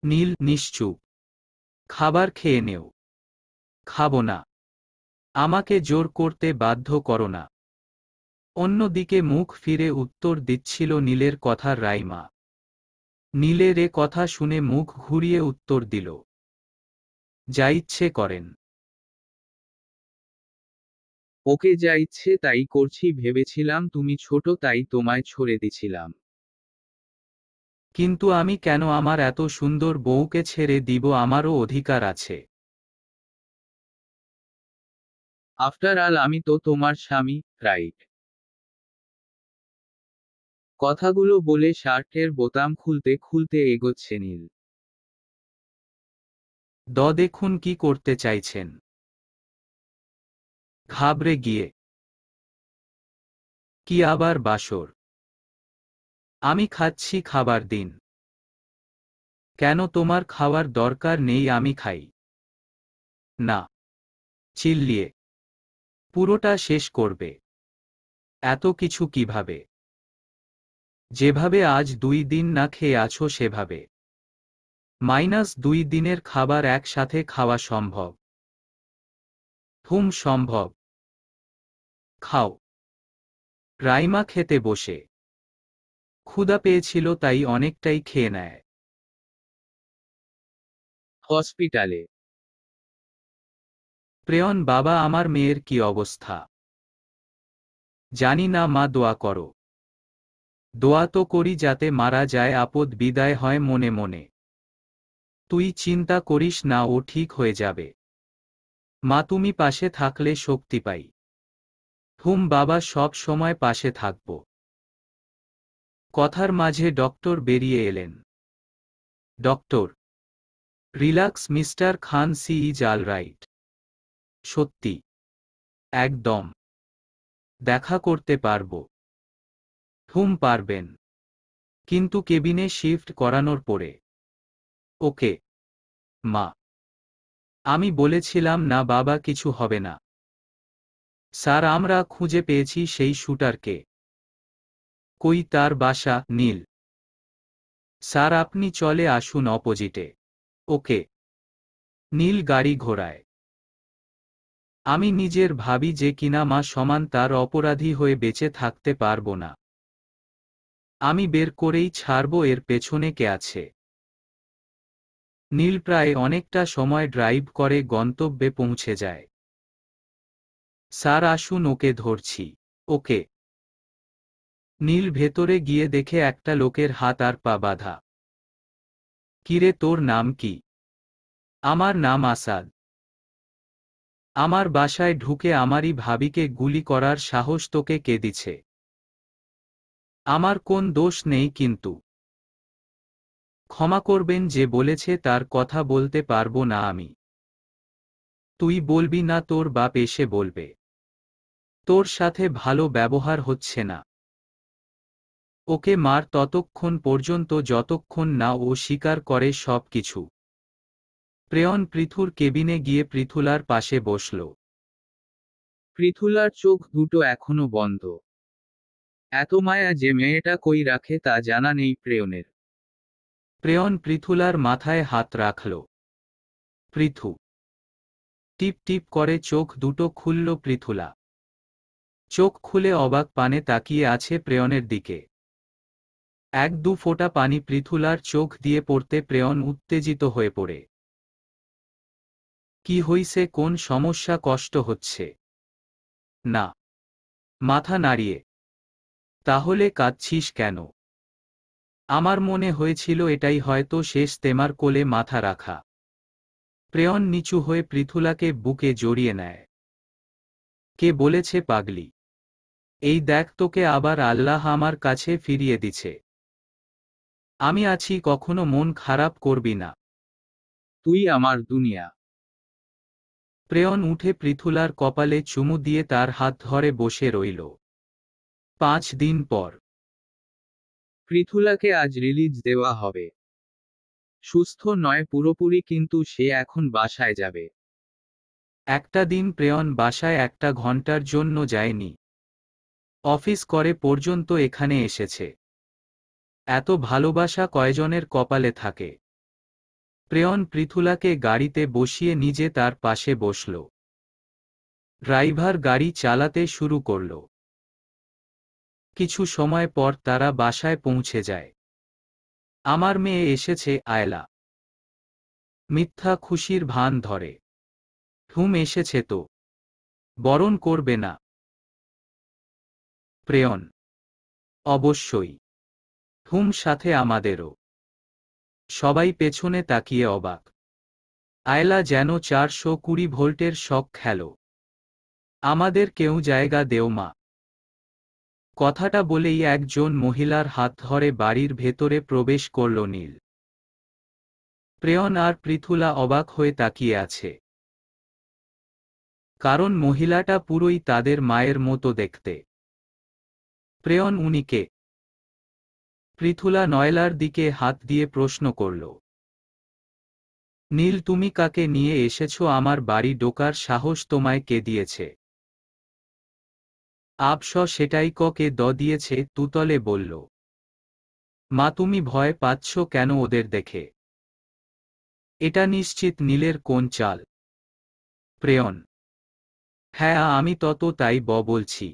নীল নিশ্চুপ। খাবার খেয়ে নেও। খাবো না। আমাকে জোর করতে বাধ্য করো না। অন্যদিকে মুখ ফিরে উত্তর দিচ্ছিল নীলের কথার রাইমা। নীলের এ কথা শুনে মুখ ঘুরিয়ে উত্তর দিল, যা ইচ্ছে করেন। ওকে, যা ইচ্ছে তাই করছি। ভেবেছিলাম তুমি ছোট, তাই তোমায় ছড়ে দিছিলাম। কিন্তু আমি কেন আমার এত সুন্দর বউকে ছেড়ে দিব? আমারও অধিকার আছে। আফটার অল আমি তো তোমার স্বামী, রাইট? কথাগুলো বলে শার্টের বোতাম খুলতে খুলতে এগোচ্ছে নীল। দেখুন কি করতে চাইছেন। ঘাবড়ে গিয়ে, কি আবার বাসর? আমি খাচ্ছি, খাবার দিন। কেন তোমার খাওয়ার দরকার নেই, আমি খাই। না। চিল্লিয়ে, পুরোটা শেষ করবে। এত কিছু কিভাবে? যেভাবে আজ 2 দিন না খেয়ে আছো সেভাবে। -2 দিনের খাবার একসাথে খাওয়া সম্ভব? সম্ভব। খাও। রাইমা খেতে বসে। ক্ষুধা পেয়েছিল তাই অনেকটাই খেয়ে নেয়। হসপিটালে। প্রেয়ন, বাবা, আমার মেয়ের কি অবস্থা? জানি না মা, দোয়া করো। দোয়া তো করি যাতে মারা যায়, আপদ বিদায় হয় মনে মনে। তুই চিন্তা করিস না, ও ঠিক হয়ে যাবে। মা, তুমি পাশে থাকলে শক্তি পাই। বাবা, সব সময় পাশে থাকব। কথার মাঝে ডক্টর বেরিয়ে এলেন। Doctor, relax mister Khan, she is all right. সত্যি? একদম। দেখা করতে পারব? পারবেন। কিন্তু কেবিনে শিফট করানোর পরে। ওকে। মা, আমি বলেছিলাম না বাবা, কিছু হবে না। স্যার, আমরা খুঁজে পেয়েছি সেই শুটারকে। কই তার বাসা? নীল। স্যার, আপনি চলে আসুন অপোজিটে। ওকে। নীল গাড়ি ঘোরায়। আমি নিজের ভাবি যে কিনা মা সমান তার অপরাধী হয়ে বেঁচে থাকতে পারব না। আমি বের করেই ছাড়ব এর পেছনে কে আছে। নীল প্রায় অনেকটা সময় ড্রাইভ করে গন্তব্যে পৌঁছে যায়। স্যার আসুন, ওকে ধরছি। ওকে। নীল ভেতরে গিয়ে দেখে একটা লোকের হাত আর পা বাঁধা। কিরে, তোর নাম কি? আমার নাম আসাদ। আমার বাসায় ঢুকে আমারই ভাবিকে গুলি করার সাহস তোকে কে দিছে? আমার কোন দোষ নেই কিন্তু। ক্ষমা করবেন, যে বলেছে তার কথা বলতে পারবো না আমি। তুই বলবি না, তোর বাপ এসে বলবে। তোর সাথে ভালো ব্যবহার হচ্ছে না। ওকে মার ততক্ষণ পর্যন্ত যতক্ষণ না ও স্বীকার করে সব কিছু। প্রেয়ন পৃথুর কেবিনে গিয়ে পৃথুলার পাশে বসল। পৃথুলার চোখ দুটো এখনো বন্ধ। এত মায়া যে মেয়েটা কই রাখে তা জানা নেই প্রেয়নের। প্রেয়ন পৃথুলার মাথায় হাত রাখল। পৃথু টিপ টিপ করে চোখ দুটো খুলল। পৃথুলা চোখ খুলে অবাক পানে তাকিয়ে আছে প্রেয়নের দিকে। 1-2 ফোঁটা পানি পৃথুলার চোখ দিয়ে পড়তে প্রেয়ন উত্তেজিত হয়ে পড়ে। কি হইছে? কোন সমস্যা? কষ্ট হচ্ছে? না। মাথা নাড়িয়ে। তাহলে কাঁদছিস কেন? আমার মনে হয়েছিল এটাই হয়তো শেষ, তেমার কোলে মাথা রাখা। প্রেয়ন নিচু হয়ে পৃথুলাকে বুকে জড়িয়ে নেয়। কে বলেছে পাগলি? এই দেখ, তোকে আবার আল্লাহ আমার কাছে ফিরিয়ে দিছে। আমি আছি, কখনো মন খারাপ করবি না। তুই আমার দুনিয়া। প্রেয়ন উঠে পৃথুলার কপালে চুমু দিয়ে তার হাত ধরে বসে রইল। 5 দিন পর। পৃথুলাকে আজ রিলিজ দেওয়া হবে। সুস্থ নয় পুরোপুরি, কিন্তু সে এখন বাসায় যাবে। একটা দিন প্রেয়ন বাসায় 1 ঘন্টার জন্য যায়নি। অফিস করে পর্যন্ত এখানে এসেছে। এত ভালোবাসা কয়জনের কপালে থাকে? প্রেয়ন পৃথুলাকে গাড়িতে বসিয়ে নিজে তার পাশে বসল। ড্রাইভার গাড়ি চালাতে শুরু করল। কিছু সময় পর তারা বাসায় পৌঁছে যায়। আমার মেয়ে এসেছে, আয়লা মিথ্যা খুশির ভান ধরে। এসেছে তো? বরণ করবে না? প্রেয়ন অবশ্যই। সাথে আমাদেরও। সবাই পেছনে তাকিয়ে অবাক। আয়লা যেন 420 ভোল্টের শক খেল। আমাদের কেউ জায়গা দেও মা। কথাটা বলেই একজন মহিলার হাত ধরে বাড়ির ভেতরে প্রবেশ করল নীল। প্রেয়ন আর পৃথুলা অবাক হয়ে তাকিয়ে আছে। কারণ মহিলাটা পুরোই তাদের মায়ের মতো দেখতে। প্রেয়ন উনি কে? পৃথুলা নয়লার দিকে হাত দিয়ে প্রশ্ন করল। নীল তুমি কাকে নিয়ে এসেছো? আমার বাড়ি ঢোকার সাহস তোমায় কে দিয়েছে? আপস সেটাই কে দিয়েছে, তুতলে বলল। মা তুমি ভয় পাচ্ছ কেন ওদের দেখে? এটা নিশ্চিত নীলের কোন চাল? প্রেয়ন: হ্যাঁ আমি তাই বলছি।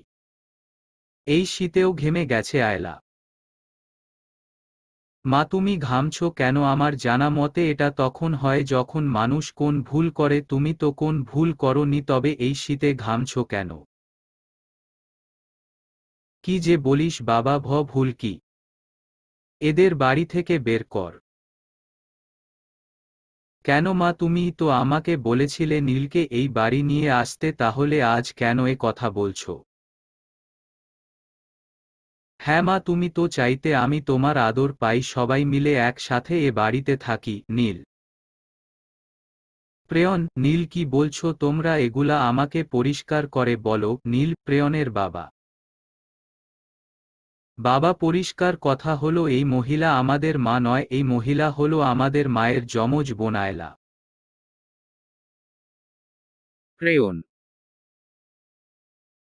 এই শীতেও ঘেমে গেছে আয়লা। মা তুমি ঘামছো কেন? আমার জানা মতে এটা তখন হয় যখন মানুষ কোন ভুল করে, তুমি তো কোন ভুল করনি, তবে এই শীতে ঘামছো কেন? কি যে বলিস বাবা, ভুল কি? এদের বাড়ি থেকে বের কর। কেন মা? তুমিই তো আমাকে বলেছিলে নীলকে এই বাড়ি নিয়ে আসতে, তাহলে আজ কেন এ কথা বলছো? হ্যাঁ মা, তুমি তো চাইতে আমি তোমার আদর পাই, সবাই মিলে একসাথে এ বাড়িতে থাকি। নীল: প্রেয়ন: নীল কি বলছো তোমরা এগুলা? আমাকে পরিষ্কার করে বলো। নীল: প্রেয়নের বাবা। বাবা পরিষ্কার কথা হলো এই মহিলা আমাদের মা নয়, এই মহিলা হলো আমাদের মায়ের যমজ বোন আয়লা। প্রেয়ন: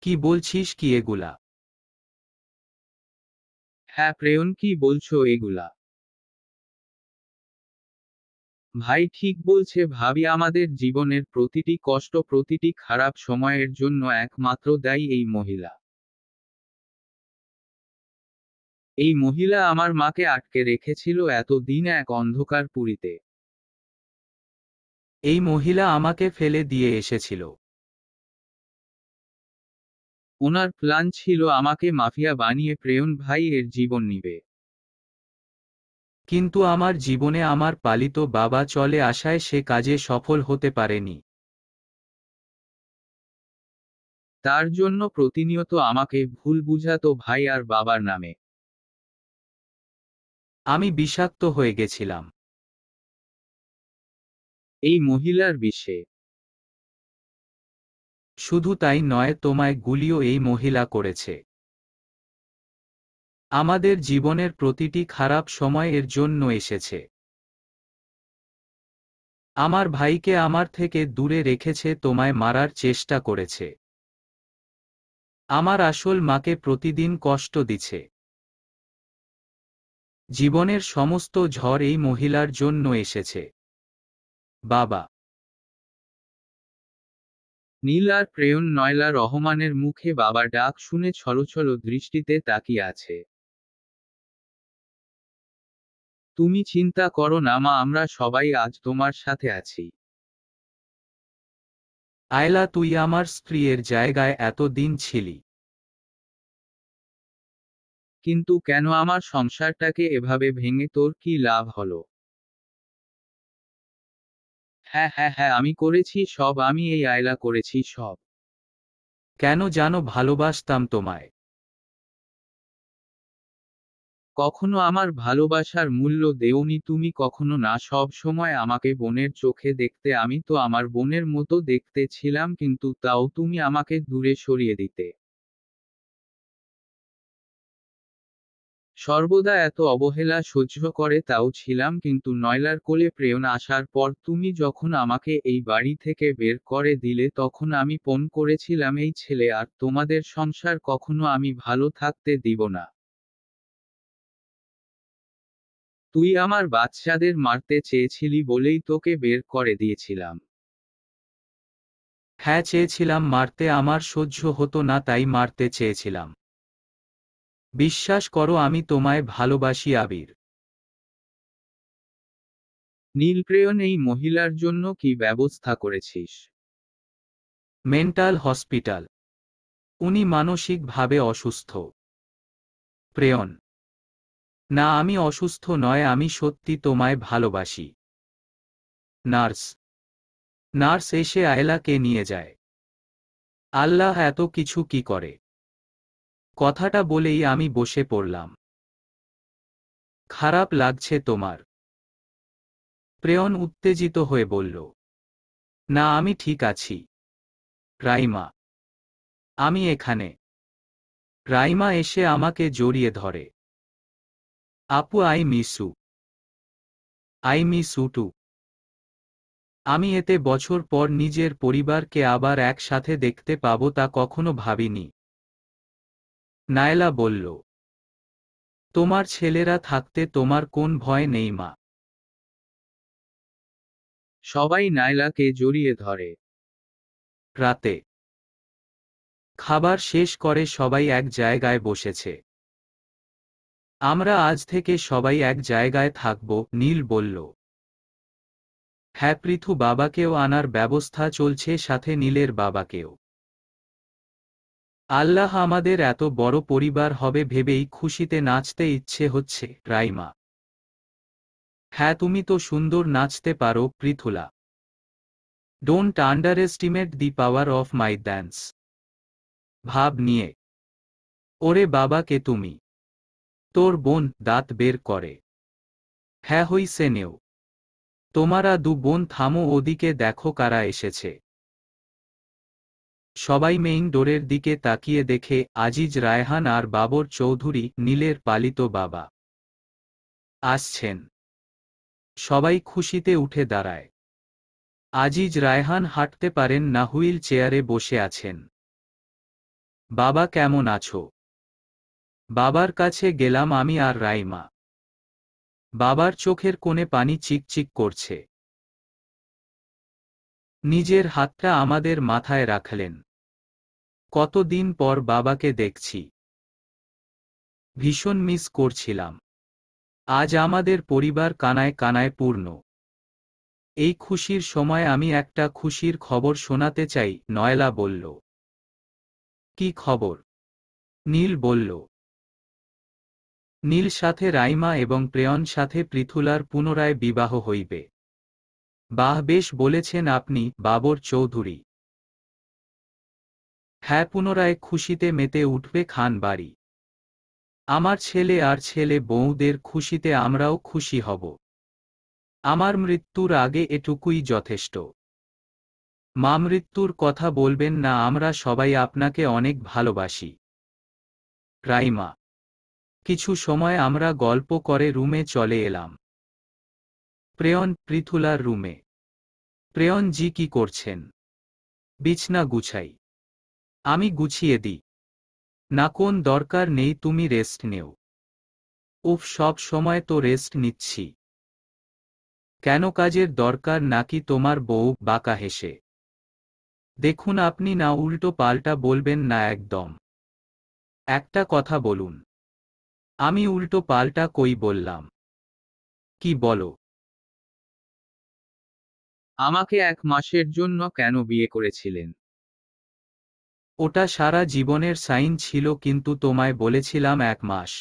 কি বলছিস কি এগুলা? হ্যাঁ প্রেয়ন, কি বলছো এগুলা? ভাই ঠিক বলছে। ভাবি আমাদের জীবনের প্রতিটি কষ্ট, প্রতিটি খারাপ সময়ের জন্য একমাত্র দায়ী এই মহিলা। এই মহিলা আমার মাকে আটকে রেখেছিল এত দিন এক অন্ধকার পুরীতে। এই মহিলা আমাকে ফেলে দিয়ে এসেছিল। ওনার প্ল্যান ছিল আমাকে মাফিয়া বানিয়ে প্রেয়ন ভাই এর জীবন নিবে। কিন্তু আমার জীবনে আমার পালিত বাবা চলে আসায় সে কাজে সফল হতে পারেনি। তার জন্য প্রতিনিয়ত আমাকে ভুল বুঝাতো ভাই আর বাবার নামে। আমি বিষাক্ত হয়ে গেছিলাম। এই মহিলার বিষে। শুধু তাই নয়, তোমায় গুলিও এই মহিলা করেছে। আমাদের জীবনের প্রতিটি খারাপ সময় এর জন্য এসেছে। আমার ভাইকে আমার থেকে দূরে রেখেছে, তোমায় মারার চেষ্টা করেছে। আমার আসল মাকে প্রতিদিন কষ্ট দিছে। জীবনের সমস্ত ঝড় এই মহিলার জন্য এসেছে। বাবা। নীল আর প্রেয়ন নয়লা রহমানের মুখে বাবার ডাক শুনে ছলছল দৃষ্টিতে তাকিয়ে আছে। তুমি চিন্তা করো না মা, আমরা সবাই আজ তোমার সাথে আছি। আয়লা তুই আমার স্ত্রীর জায়গায় এত দিন ছিলি। কিন্তু কেন আমার সংসারটাকে এভাবে ভেঙে তোর কি লাভ হলো? হ্যাঁ হ্যাঁ হ্যাঁ, আমি করেছি সব, আমি এই আয়লা করেছি সব। কেন জানো ভালোবাসতাম তোমায়। কখনো আমার ভালোবাসার মূল্য দেওনি তুমি, কখনো না। সব সময় আমাকে বোনের চোখে দেখতে, আমি তো আমার বোনের মতো দেখতে ছিলাম, কিন্তু তাও তুমি আমাকে দূরে সরিয়ে দিতে। সর্বদা এত অবহেলা সহ্য করে তাও ছিলাম, কিন্তু নয়লার কোলে প্রেয়ন আসার পর তুমি যখন আমাকে এই বাড়ি থেকে বের করে দিলে, তখন আমি পণ করেছিলাম এই ছেলে আর তোমাদের সংসার কখনো আমি ভালো থাকতে দিব না। তুই আমার বাচ্চাদের মারতে চেয়েছিলি বলেই তোকে বের করে দিয়েছিলাম। হ্যাঁ চেয়েছিলাম মারতে, আমার সহ্য হতো না তাই মারতে চেয়েছিলাম। বিশ্বাস করো আমি তোমায় ভালোবাসি আবির। নীলপ্রেয়ন, এই মহিলার জন্য কি ব্যবস্থা করেছিস? Mental hospital. উনি মানসিকভাবে অসুস্থ। প্রেয়ন: না, আমি অসুস্থ নয়, আমি সত্যি তোমায় ভালোবাসি। নার্স নার্স এসে আয়লাকে নিয়ে যায়। আল্লাহ, এত কিছু কি করে? কথাটা বলেই আমি বসে পড়লাম। খারাপ লাগছে তোমার? প্রেয়ন উত্তেজিত হয়ে বলল। না, আমি ঠিক আছি। রাইমা, আমি এখানে। রাইমা এসে আমাকে জড়িয়ে ধরে। আপু, I miss you. I miss you too. আমি এতে বছর পর নিজের পরিবারকে আবার একসাথে দেখতে পাবো তা কখনো ভাবিনি। নায়লা বলল। তোমার ছেলেরা থাকতে তোমার কোন ভয় নেই মা? সবাই নায়লাকে জড়িয়ে ধরে। রাতে খাবার শেষ করে সবাই এক জায়গায় বসেছে। আমরা আজ থেকে সবাই এক জায়গায় থাকব, নীল বলল। হ্যাঁ, পৃথু বাবাকেও আনার ব্যবস্থা চলছে, সাথে নীলের বাবাকেও। আল্লাহ, আমাদের এত বড় পরিবার হবে ভেবেই খুশিতে নাচতে ইচ্ছে হচ্ছে। রাইমা, হ্যাঁ, তুমি তো সুন্দর নাচতে পারো Prithula. Don't underestimate the power of my dance. ভাব নিয়ে। ওরে বাবা, কে তুমি? তোর বোন, দাঁত বের করে। হ্যাঁ, হইছে নেও। তোমারা দু বোন থামো, ওদিকে দেখো কারা এসেছে। সবাই মেইন ডোরের দিকে তাকিয়ে দেখে আজিজ রায়হান আর বাবর চৌধুরী, নীলের পালিত বাবা, আসছেন। সবাই খুশিতে উঠে দাঁড়ায়। আজিজ রায়হান হাঁটতে পারেন না, হুইল চেয়ারে বসে আছেন। বাবা, কেমন আছো? বাবার কাছে গেলাম আমি আর রাইমা। বাবার চোখের কোণে পানি চিকচিক করছে। নিজের হাতটা আমাদের মাথায় রাখলেন। কতদিন পর বাবাকে দেখছি। ভীষণ মিস করছিলাম। আজ আমাদের পরিবার কানায় কানায় পূর্ণ। এই খুশির সময় আমি একটা খুশির খবর শোনাতে চাই, নয়লা বলল। কি খবর? নীল বলল। নীল সাথে রাইমা এবং প্রেয়ন সাথে পৃথুলার পুনরায় বিবাহ হইবে। বাহ, বেশ বলেছেন আপনি, বাবর চৌধুরী। হ্যাঁ, পুনরায় খুশিতে মেতে উঠবে খান বাড়ি। আমার ছেলে আর ছেলে বউদের খুশিতে আমরাও খুশি হব। আমার মৃত্যুর আগে এটুকুই যথেষ্ট। মা, মৃত্যুর কথা বলবেন না, আমরা সবাই আপনাকে অনেক ভালোবাসি। রাইমা, কিছু সময় আমরা গল্প করে রুমে চলে এলাম। প্রেয়ন, পৃথুলার রুমে। প্রেয়ন জি, কি করছেন? বিছনা গুছাই। আমি গুছিয়ে দিই। না, কোন দরকার নেই, তুমি রেস্ট নেও। উফ, সব সময় তো রেস্ট নিচ্ছি। কেন, কাজের দরকার নাকি তোমার বউ? বাঁকা হেসে। দেখুন, আপনি না উল্টো পাল্টা বলবেন না একদম। একটা কথা বলুন। আমি উল্টো পাল্টা কই বললাম? কি বলো? আমাকে 1 মাসের জন্য কেন বিয়ে করেছিলেন? ওটা সারা জীবনের সাইন ছিল, কিন্তু তোমায় বলেছিলাম 1 মাস।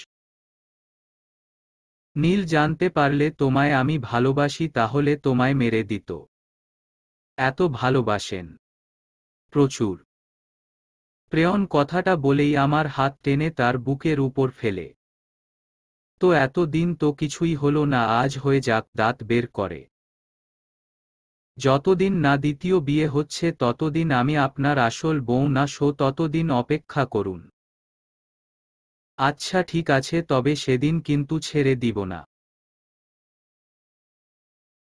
নীল জানতে পারলে তোমায় আমি ভালোবাসি তাহলে তোমায় মেরে দিত। এত ভালোবাসেন? প্রচুর। প্রেয়ন কথাটা বলেই আমার হাত টেনে তার বুকের উপর ফেলে। তো এত দিন তো কিছুই হলো না, আজ হয়ে যাক, দাঁত বের করে। যতদিন না দ্বিতীয় বিয়ে হচ্ছে ততদিন আমি আপনার আসল বউ না, ততদিন অপেক্ষা করুন। আচ্ছা ঠিক আছে, তবে সেদিন কিন্তু ছেড়ে দিব না।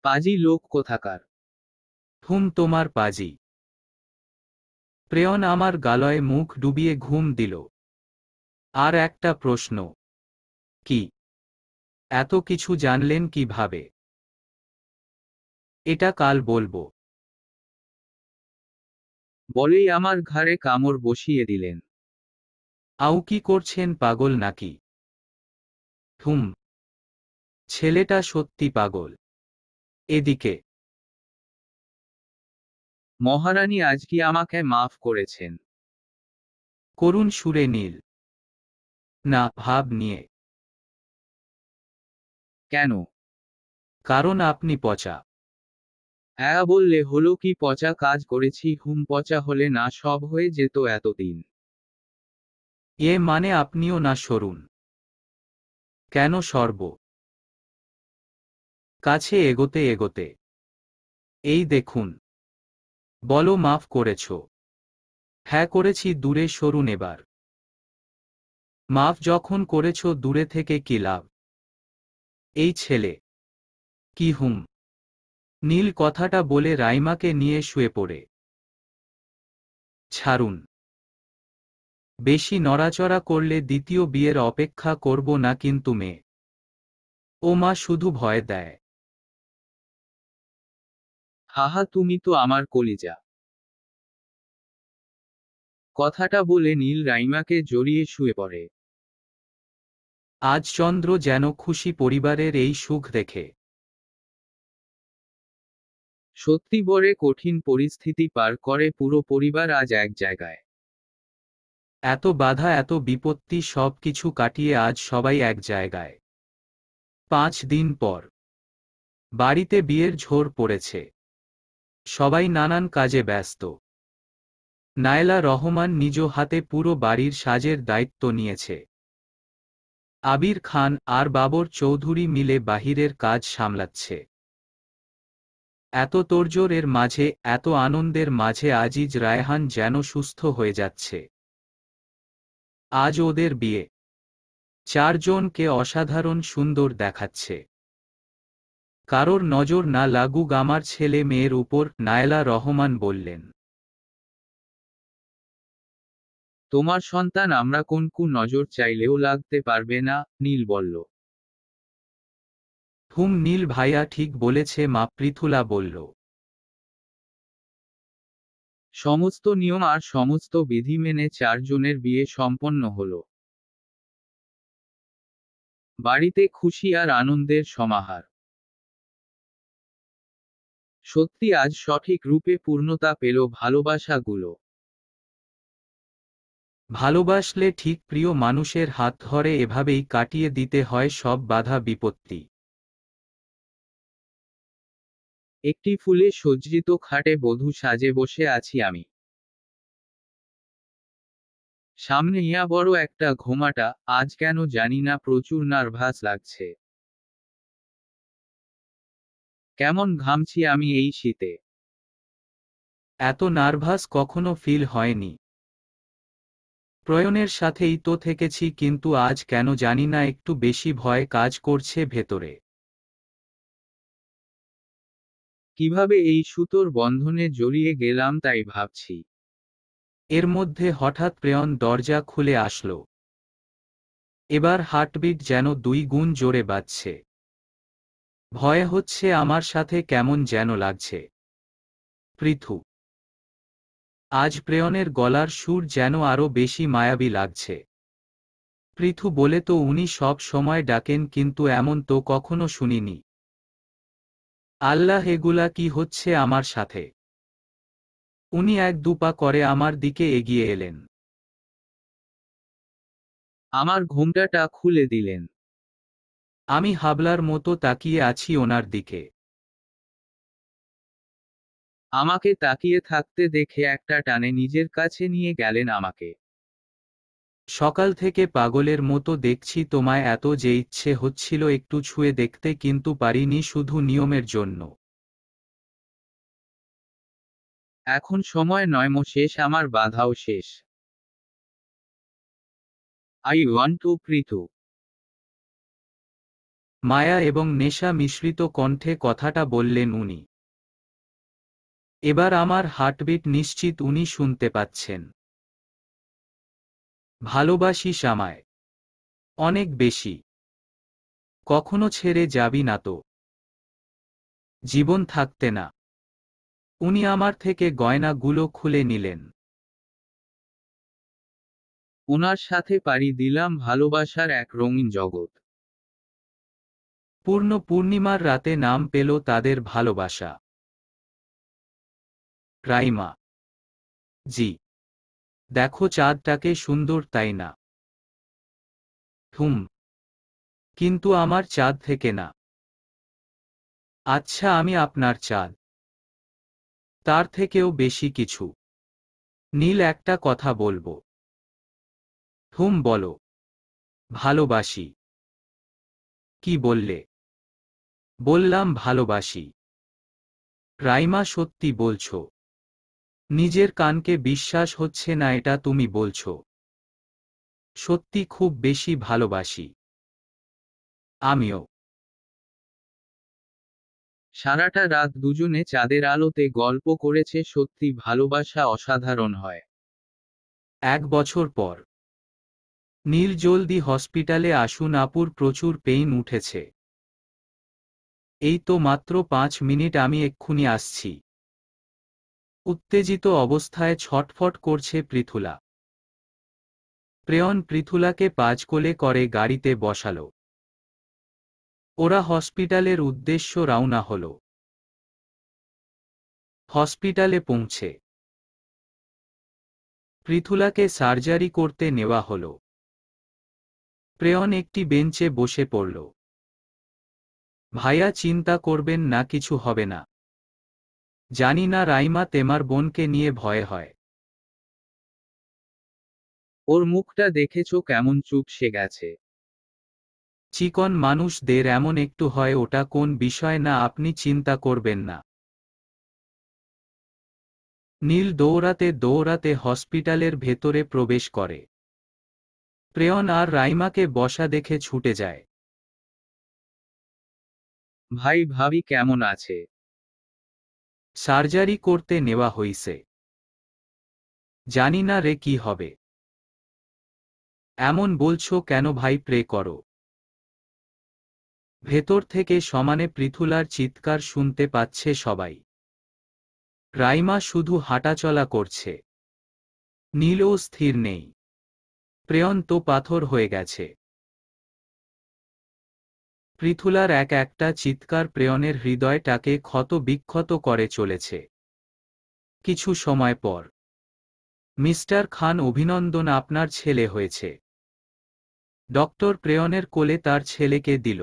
পাজি লোক কোথাকার। তোমার পাজি। প্রেয়ন আমার গালয় মুখ ডুবিয়ে ঘুম দিল। আর একটা প্রশ্ন। কি? এত কিছু জানলেন কিভাবে? এটা কাল বলবো। বলেই আমার ঘাড়ে কামড় বসিয়ে দিলেন। আউ, কি করছেন, পাগল নাকি? হুম। ছেলেটা সত্যি পাগল। এদিকে। মহারানী আজ কি আমাকে মাফ করেছেন? করুণ সুরে নীল। না, ভাব নিয়ে। কেন? কারণ আপনি পচা। হ্যাঁ বললে হলো কি, পচা কাজ করেছি? পচা হলে না সব হয়ে যেত এতদিন? মানে আপনিও না সরুন। কেন সরব? কাছে এগোতে এগোতে। এই দেখুন। বলো মাফ করেছ? হ্যাঁ করেছি, দূরে সরুন এবার। মাফ যখন করেছ দূরে থেকে কি লাভ? এই ছেলে কি নীল কথাটা বলে রাইমাকে নিয়ে শুয়ে পড়ে। ছাড়ুন। বেশি নড়াচড়া করলে দ্বিতীয় বিয়ের অপেক্ষা করব না কিন্তু মেয়ে। ও মা শুধু ভয় দেয়। হাহা, তুমি তো আমার কলিজা। কথাটা বলে নীল রাইমাকে জড়িয়ে শুয়ে পড়ে। আজ চন্দ্র যেন খুশি পরিবারের এই সুখ দেখে। সত্যি বড় কঠিন পরিস্থিতি পার করে পুরো পরিবার আজ এক জায়গায়। এত বাধা, এত বিপত্তি, সব কিছু কাটিয়ে আজ সবাই এক জায়গায়। 5 দিন পর বাড়িতে বিয়ের ঝড় পড়েছে। সবাই নানান কাজে ব্যস্ত। নায়লা রহমান নিজ হাতে পুরো বাড়ির সাজের দায়িত্ব নিয়েছে। আবির খান আর বাবর চৌধুরী মিলে বাহিরের কাজ সামলাচ্ছে। এত তোড়জোড়ের মাঝে, এত আনন্দের মাঝে আজিজ রায়হান যেন সুস্থ হয়ে যাচ্ছে। আজ ওদের বিয়ে। 4জনকে অসাধারণ সুন্দর দেখাচ্ছে। কারোর নজর না লাগুক আমার ছেলে মেয়ের উপর, নায়লা রহমান বললেন। তোমার সন্তান আমরা কোন নজর চাইলেও লাগতে পারবে না, নীল বলল। নীল ভাইয়া ঠিক বলেছে মা, পৃথুলা বলল। সমস্ত নিয়ম আর সমস্ত বিধি মেনে 4জনের বিয়ে সম্পন্ন হলো। বাড়িতে খুশি আর আনন্দের সমাহার। সত্যি আজ সঠিক রূপে পূর্ণতা পেল ভালোবাসাগুলো। ভালোবাসলে ঠিক প্রিয় মানুষের হাত ধরে এভাবেই কাটিয়ে দিতে হয় সব বাধা বিপত্তি। একটি ফুলে সজ্জিত খাটে বধূ সাজে বসে আছি আমি। সামনে ইয়া বড় একটা ঘুমাটা, আজ কেন জানি না প্রচুর নার্ভাস লাগছে। কেমন ঘামছি আমি এই শীতে। এত নার্ভাস কখনো ফিল হয়নি। প্রয়নের সাথেই তো থেকেছি, কিন্তু আজ কেন জানি না একটু বেশি ভয় কাজ করছে ভেতরে। কিভাবে এই সুতোর বন্ধনে জড়িয়ে গেলাম তাই ভাবছি। এর মধ্যে হঠাৎ প্রেয়ন দরজা খুলে আসলো। এবার হার্টবিট যেন 2 গুণ জোরে বাজছে। ভয় হচ্ছে আমার সাথে কেমন যেন লাগছে। পৃথু। আজ প্রেয়নের গলার সুর যেন আরো বেশি মায়াবী লাগছে। পৃথু বলে তো উনি সব সময় ডাকেন, কিন্তু এমন তো কখনো শুনিনি। আল্লাহ, এগুলা কি হচ্ছে আমার সাথে? উনি 1-2 পা করে আমার দিকে এগিয়ে এলেন। আমার ঘোমটাটা খুলে দিলেন। আমি হাবলার মতো তাকিয়ে আছি ওনার দিকে। আমাকে তাকিয়ে থাকতে দেখে একটা টানে নিজের কাছে নিয়ে গেলেন আমাকে। সকাল থেকে পাগলের মতো দেখছি তোমায়, এত যে ইচ্ছে হচ্ছিল একটু ছুঁয়ে দেখতে, কিন্তু পারিনি শুধু নিয়মের জন্য। এখন সময় নয় শেষ, আমার বাধাও শেষ। I want to Prithu. মায়া এবং নেশা মিশ্রিত কণ্ঠে কথাটা বললেন উনি। এবার আমার হার্টবিট নিশ্চিত উনি শুনতে পাচ্ছেন। ভালোবাসিস আমায়? অনেক বেশি। কখনো ছেড়ে যাবি না তো? জীবন থাকতে না? উনি আমার থেকে গয়নাগুলো খুলে নিলেন। ওনার সাথে পাড়ি দিলাম ভালোবাসার এক রঙিন জগৎ। পূর্ণ পূর্ণিমার রাতে নাম পেল তাদের ভালোবাসা। রাইমা। জি। দেখো চাঁদটাকে সুন্দর, তাই না? কিন্তু আমার চাঁদ থেকে না। আচ্ছা, আমি আপনার চাঁদ। তার থেকেও বেশি কিছু। নীল, একটা কথা বলবো। হুম, বলো। ভালোবাসি। কি বললে? বললাম ভালোবাসি। রাইমা, সত্যি বলছো? নিজের কানকে বিশ্বাস হচ্ছে না এটা তুমি বলছো। সত্যি খুব বেশি ভালোবাসি। আমিও। সারাটা রাত দুজনে চাঁদের আলোতে গল্প করেছে, সত্যি ভালোবাসা অসাধারণ হয়। 1 বছর পর। নীল, জলদি হসপিটালে আসুন, আপুর প্রচুর পেইন উঠেছে। এই তো মাত্র 5 মিনিট, আমি এক্ষুনি আসছি। উত্তেজিত অবস্থায় ছটফট করছে পৃথুলা। প্রেয়ন পৃথুলাকে পাঁচকোলে করে গাড়িতে বসালো। ওরা হসপিটালের উদ্দেশ্য রওনা হল। হসপিটালে পৌঁছে পৃথুলাকে সার্জারি করতে নেওয়া হল। প্রেয়ন একটি বেঞ্চে বসে পড়ল। ভাইয়া, চিন্তা করবেন না, কিছু হবে না। জানি না রাইমা তেমার বোনকে নিয়ে ভয় হয়। ওর মুখটা দেখেছো কেমন চুপসে গেছে। চিকন মানুষদের এমন একটু হয়, ওটা কোন বিষয় না, আপনি চিন্তা করবেন না। নীল দৌড়াতে দৌড়াতে হসপিটালের ভেতরে প্রবেশ করে। প্রেয়ন আর রাইমাকে বসা দেখে ছুটে যায়। ভাই, ভাবি কেমন আছে? সার্জারি করতে নেওয়া হইছে। জানি না রে কি হবে। এমন বলছো কেন ভাই, প্রে করো। ভেতর থেকে সমানে পৃথুলার চিৎকার শুনতে পাচ্ছে সবাই। রাইমা শুধু হাঁটাচলা করছে। নীলও স্থির নেই। প্রেয়ন তো পাথর হয়ে গেছে। পৃথুলার এক একটা চিৎকার প্রেয়নের হৃদয়টাকে ক্ষত বিক্ষত করে চলেছে। কিছু সময় পর। মিস্টার খান, অভিনন্দন, আপনার ছেলে হয়েছে। ডক্টর প্রেয়নের কোলে তার ছেলেকে দিল।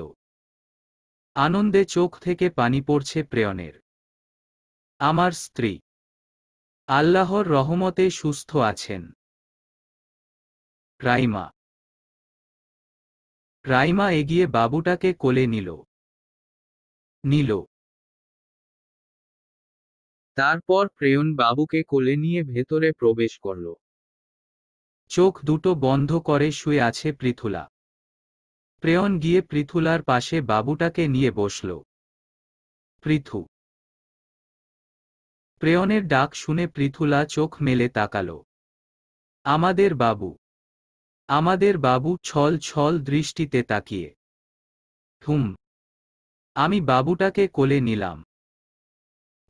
আনন্দে চোখ থেকে পানি পড়ছে প্রেয়নের। আমার স্ত্রী আল্লাহর রহমতে সুস্থ আছেন। রাইমা। রাইমা এগিয়ে বাবুটাকে কোলে নিল। নিল। তারপর প্রেয়ন বাবুকে কোলে নিয়ে ভেতরে প্রবেশ করল। চোখ দুটো বন্ধ করে শুয়ে আছে পৃথুলা। প্রেয়ন গিয়ে পৃথুলার পাশে বাবুটাকে নিয়ে বসল। পৃথু। প্রেয়নের ডাক শুনে পৃথুলা চোখ মেলে তাকাল। আমাদের বাবু। আমাদের বাবু, ছল ছল দৃষ্টিতে তাকিয়ে। হুম। আমি বাবুটাকে কোলে নিলাম।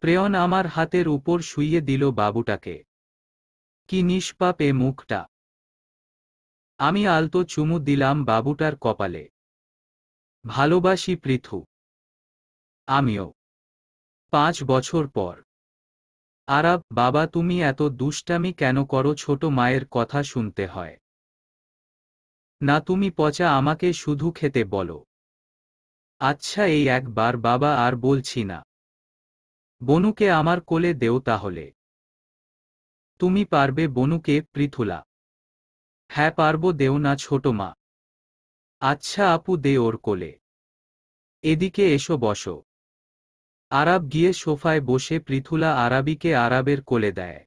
প্রেয়ন আমার হাতের উপর শুইয়ে দিল বাবুটাকে। কি নিষ্পাপ এ মুখটা। আমি আলতো চুমু দিলাম বাবুটার কপালে। ভালোবাসি পৃথু। আমিও। 5 বছর পর। আরাব, বাবা তুমি এত দুষ্টামি কেন করো, ছোট মায়ের কথা শুনতে হয় না, তুমি পচা, আমাকে শুধু খেতে বলো। আচ্ছা, এই একবার বাবা, আর বলছি না। বনুকে আমার কোলে দেও তাহলে। তুমি পারবে বনুকে, পৃথুলা? হ্যাঁ পারবো, দেও না ছোট মা। আচ্ছা আপু, দে ওর কোলে। এদিকে এসো, বসো। আরাব গিয়ে সোফায় বসে পৃথুলা আরাবিকে আরাবের কোলে দেয়।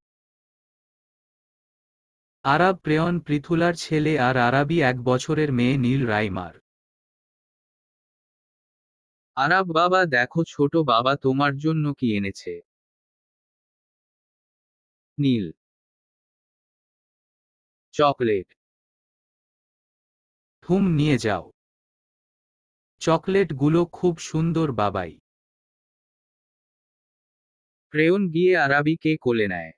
আরাব প্রেয়ন পৃথুলার ছেলে আর আরাবি 1 বছরের মেয়ে নীল, রাইমার। আরাব, বাবা দেখো ছোট বাবা তোমার জন্য কি এনেছে। নীল। চকলেট। হুম, নিয়ে যাও। চকলেটগুলো খুব সুন্দর বাবাই। প্রেয়ন গিয়ে আরাবিকে কোলে নেয়।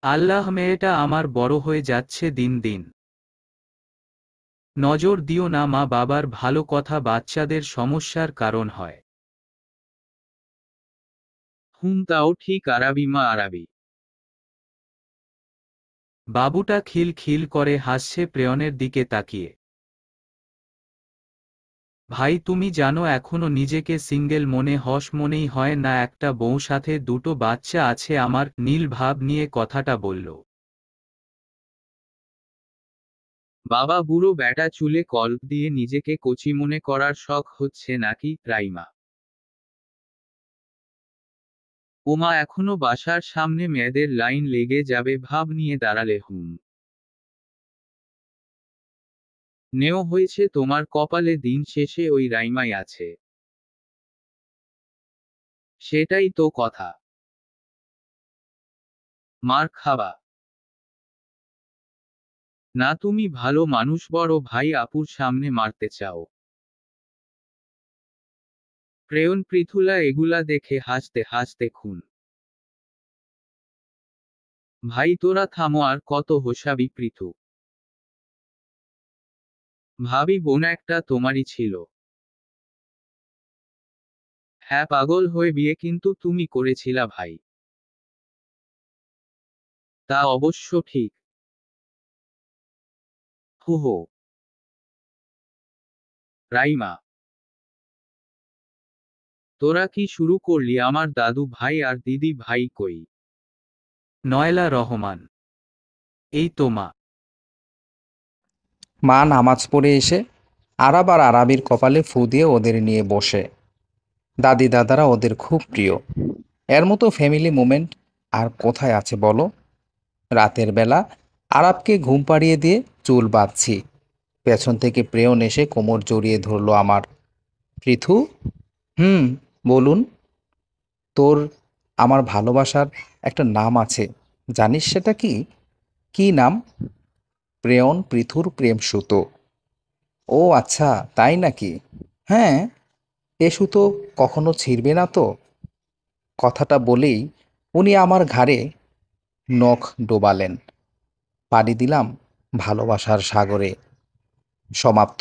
আল্লাহ, মেয়েটা আমার বড় হয়ে যাচ্ছে দিন দিন। নজর দিও না মা, বাবার ভালো কথা বাচ্চাদের সমস্যার কারণ হয়। হুম, তাও ঠিক আরাবি মা, আরাবি। বাবুটা খিল খিল করে হাসছে প্রেয়নের দিকে তাকিয়ে। ভাই তুমি জানো এখনো নিজেকে সিঙ্গেল মনেই হয় না, একটা বউ সাথে দুটো বাচ্চা আছে আমার। নীল ভাব নিয়ে কথাটা বলল। বাবা বুড়ো ব্যাটা চুলে কল্প দিয়ে নিজেকে কচি মনে করার শখ হচ্ছে নাকি, রাইমা? ওমা এখনো বাসার সামনে মেয়েদের লাইন লেগে যাবে ভাব নিয়ে দাঁড়ালে হুম। নেও হয়েছে তোমার কপালে, দিন শেষে ওই রাইমাই আছে। সেটাই তো কথা। মার খাবা না তুমি, ভালো মানুষ, বড় ভাই আপুর সামনে মারতে চাও। প্রেয়ন পৃথুলা এগুলা দেখে হাসতে হাসতে খুন। ভাই তোরা থামো, আর কত হোসাবি পৃথু। ভাবি বোন একটা তোমারই ছিল। হ্যাঁ পাগল হয়ে বিয়ে কিন্তু তুমি করেছিলা ভাই। তা অবশ্য ঠিক। হুহো। রাইমা, তোরা কি শুরু করলি? আমার দাদু ভাই আর দিদি ভাই কই? নয়লা রহমান, এই তো মা। মা নামাজ পড়ে এসে আরাব আর আরাবির কপালে ফু দিয়ে ওদের নিয়ে বসে। দাদি দাদারা ওদের খুব প্রিয়। এর মতো ফ্যামিলি মোমেন্ট আর কোথায় আছে বলো? রাতের বেলা আরাবকে ঘুম পাড়িয়ে দিয়ে চুল বাঁধছি, পেছন থেকে প্রেয়ন এসে কোমর জড়িয়ে ধরলো আমার। পৃথু, হুম, বলুন। তোর আমার ভালোবাসার একটা নাম আছে, জানিস সেটা কি? কি নাম? প্রেয়ন পৃথুর প্রেম সুতো। ও আচ্ছা, তাই নাকি? হ্যাঁ, এ সুতো কখনো ছিঁড়বে না তো? কথাটা বলেই উনি আমার ঘাড়ে নখ ডোবালেন। পাড়ি দিলাম ভালোবাসার সাগরে। সমাপ্ত।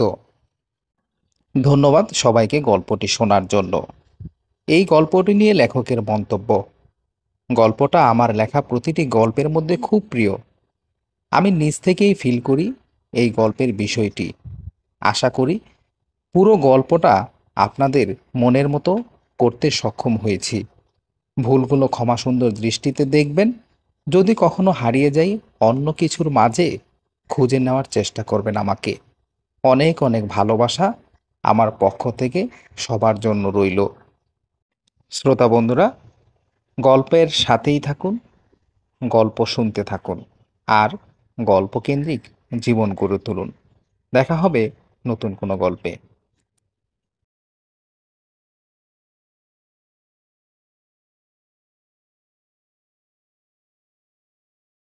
ধন্যবাদ সবাইকে গল্পটি শোনার জন্য। এই গল্পটি নিয়ে লেখকের মন্তব্য: গল্পটা আমার লেখা প্রতিটি গল্পের মধ্যে খুব প্রিয়। আমি নিজ থেকেই ফিল করি এই গল্পের বিষয়টি। আশা করি পুরো গল্পটা আপনাদের মনের মতো করতে সক্ষম হয়েছি। ভুলগুলো ক্ষমা সুন্দর দৃষ্টিতে দেখবেন। যদি কখনো হারিয়ে যাই অন্য কিছুর মাঝে, খুঁজে নেওয়ার চেষ্টা করবেন আমাকে। অনেক অনেক ভালোবাসা আমার পক্ষ থেকে সবার জন্য রইল। শ্রোতা বন্ধুরা, গল্পের সাথেই থাকুন, গল্প শুনতে থাকুন, আর গল্পকেন্দ্রিক জীবন গড়ে তুলুন। দেখা হবে নতুন কোনো গল্পে।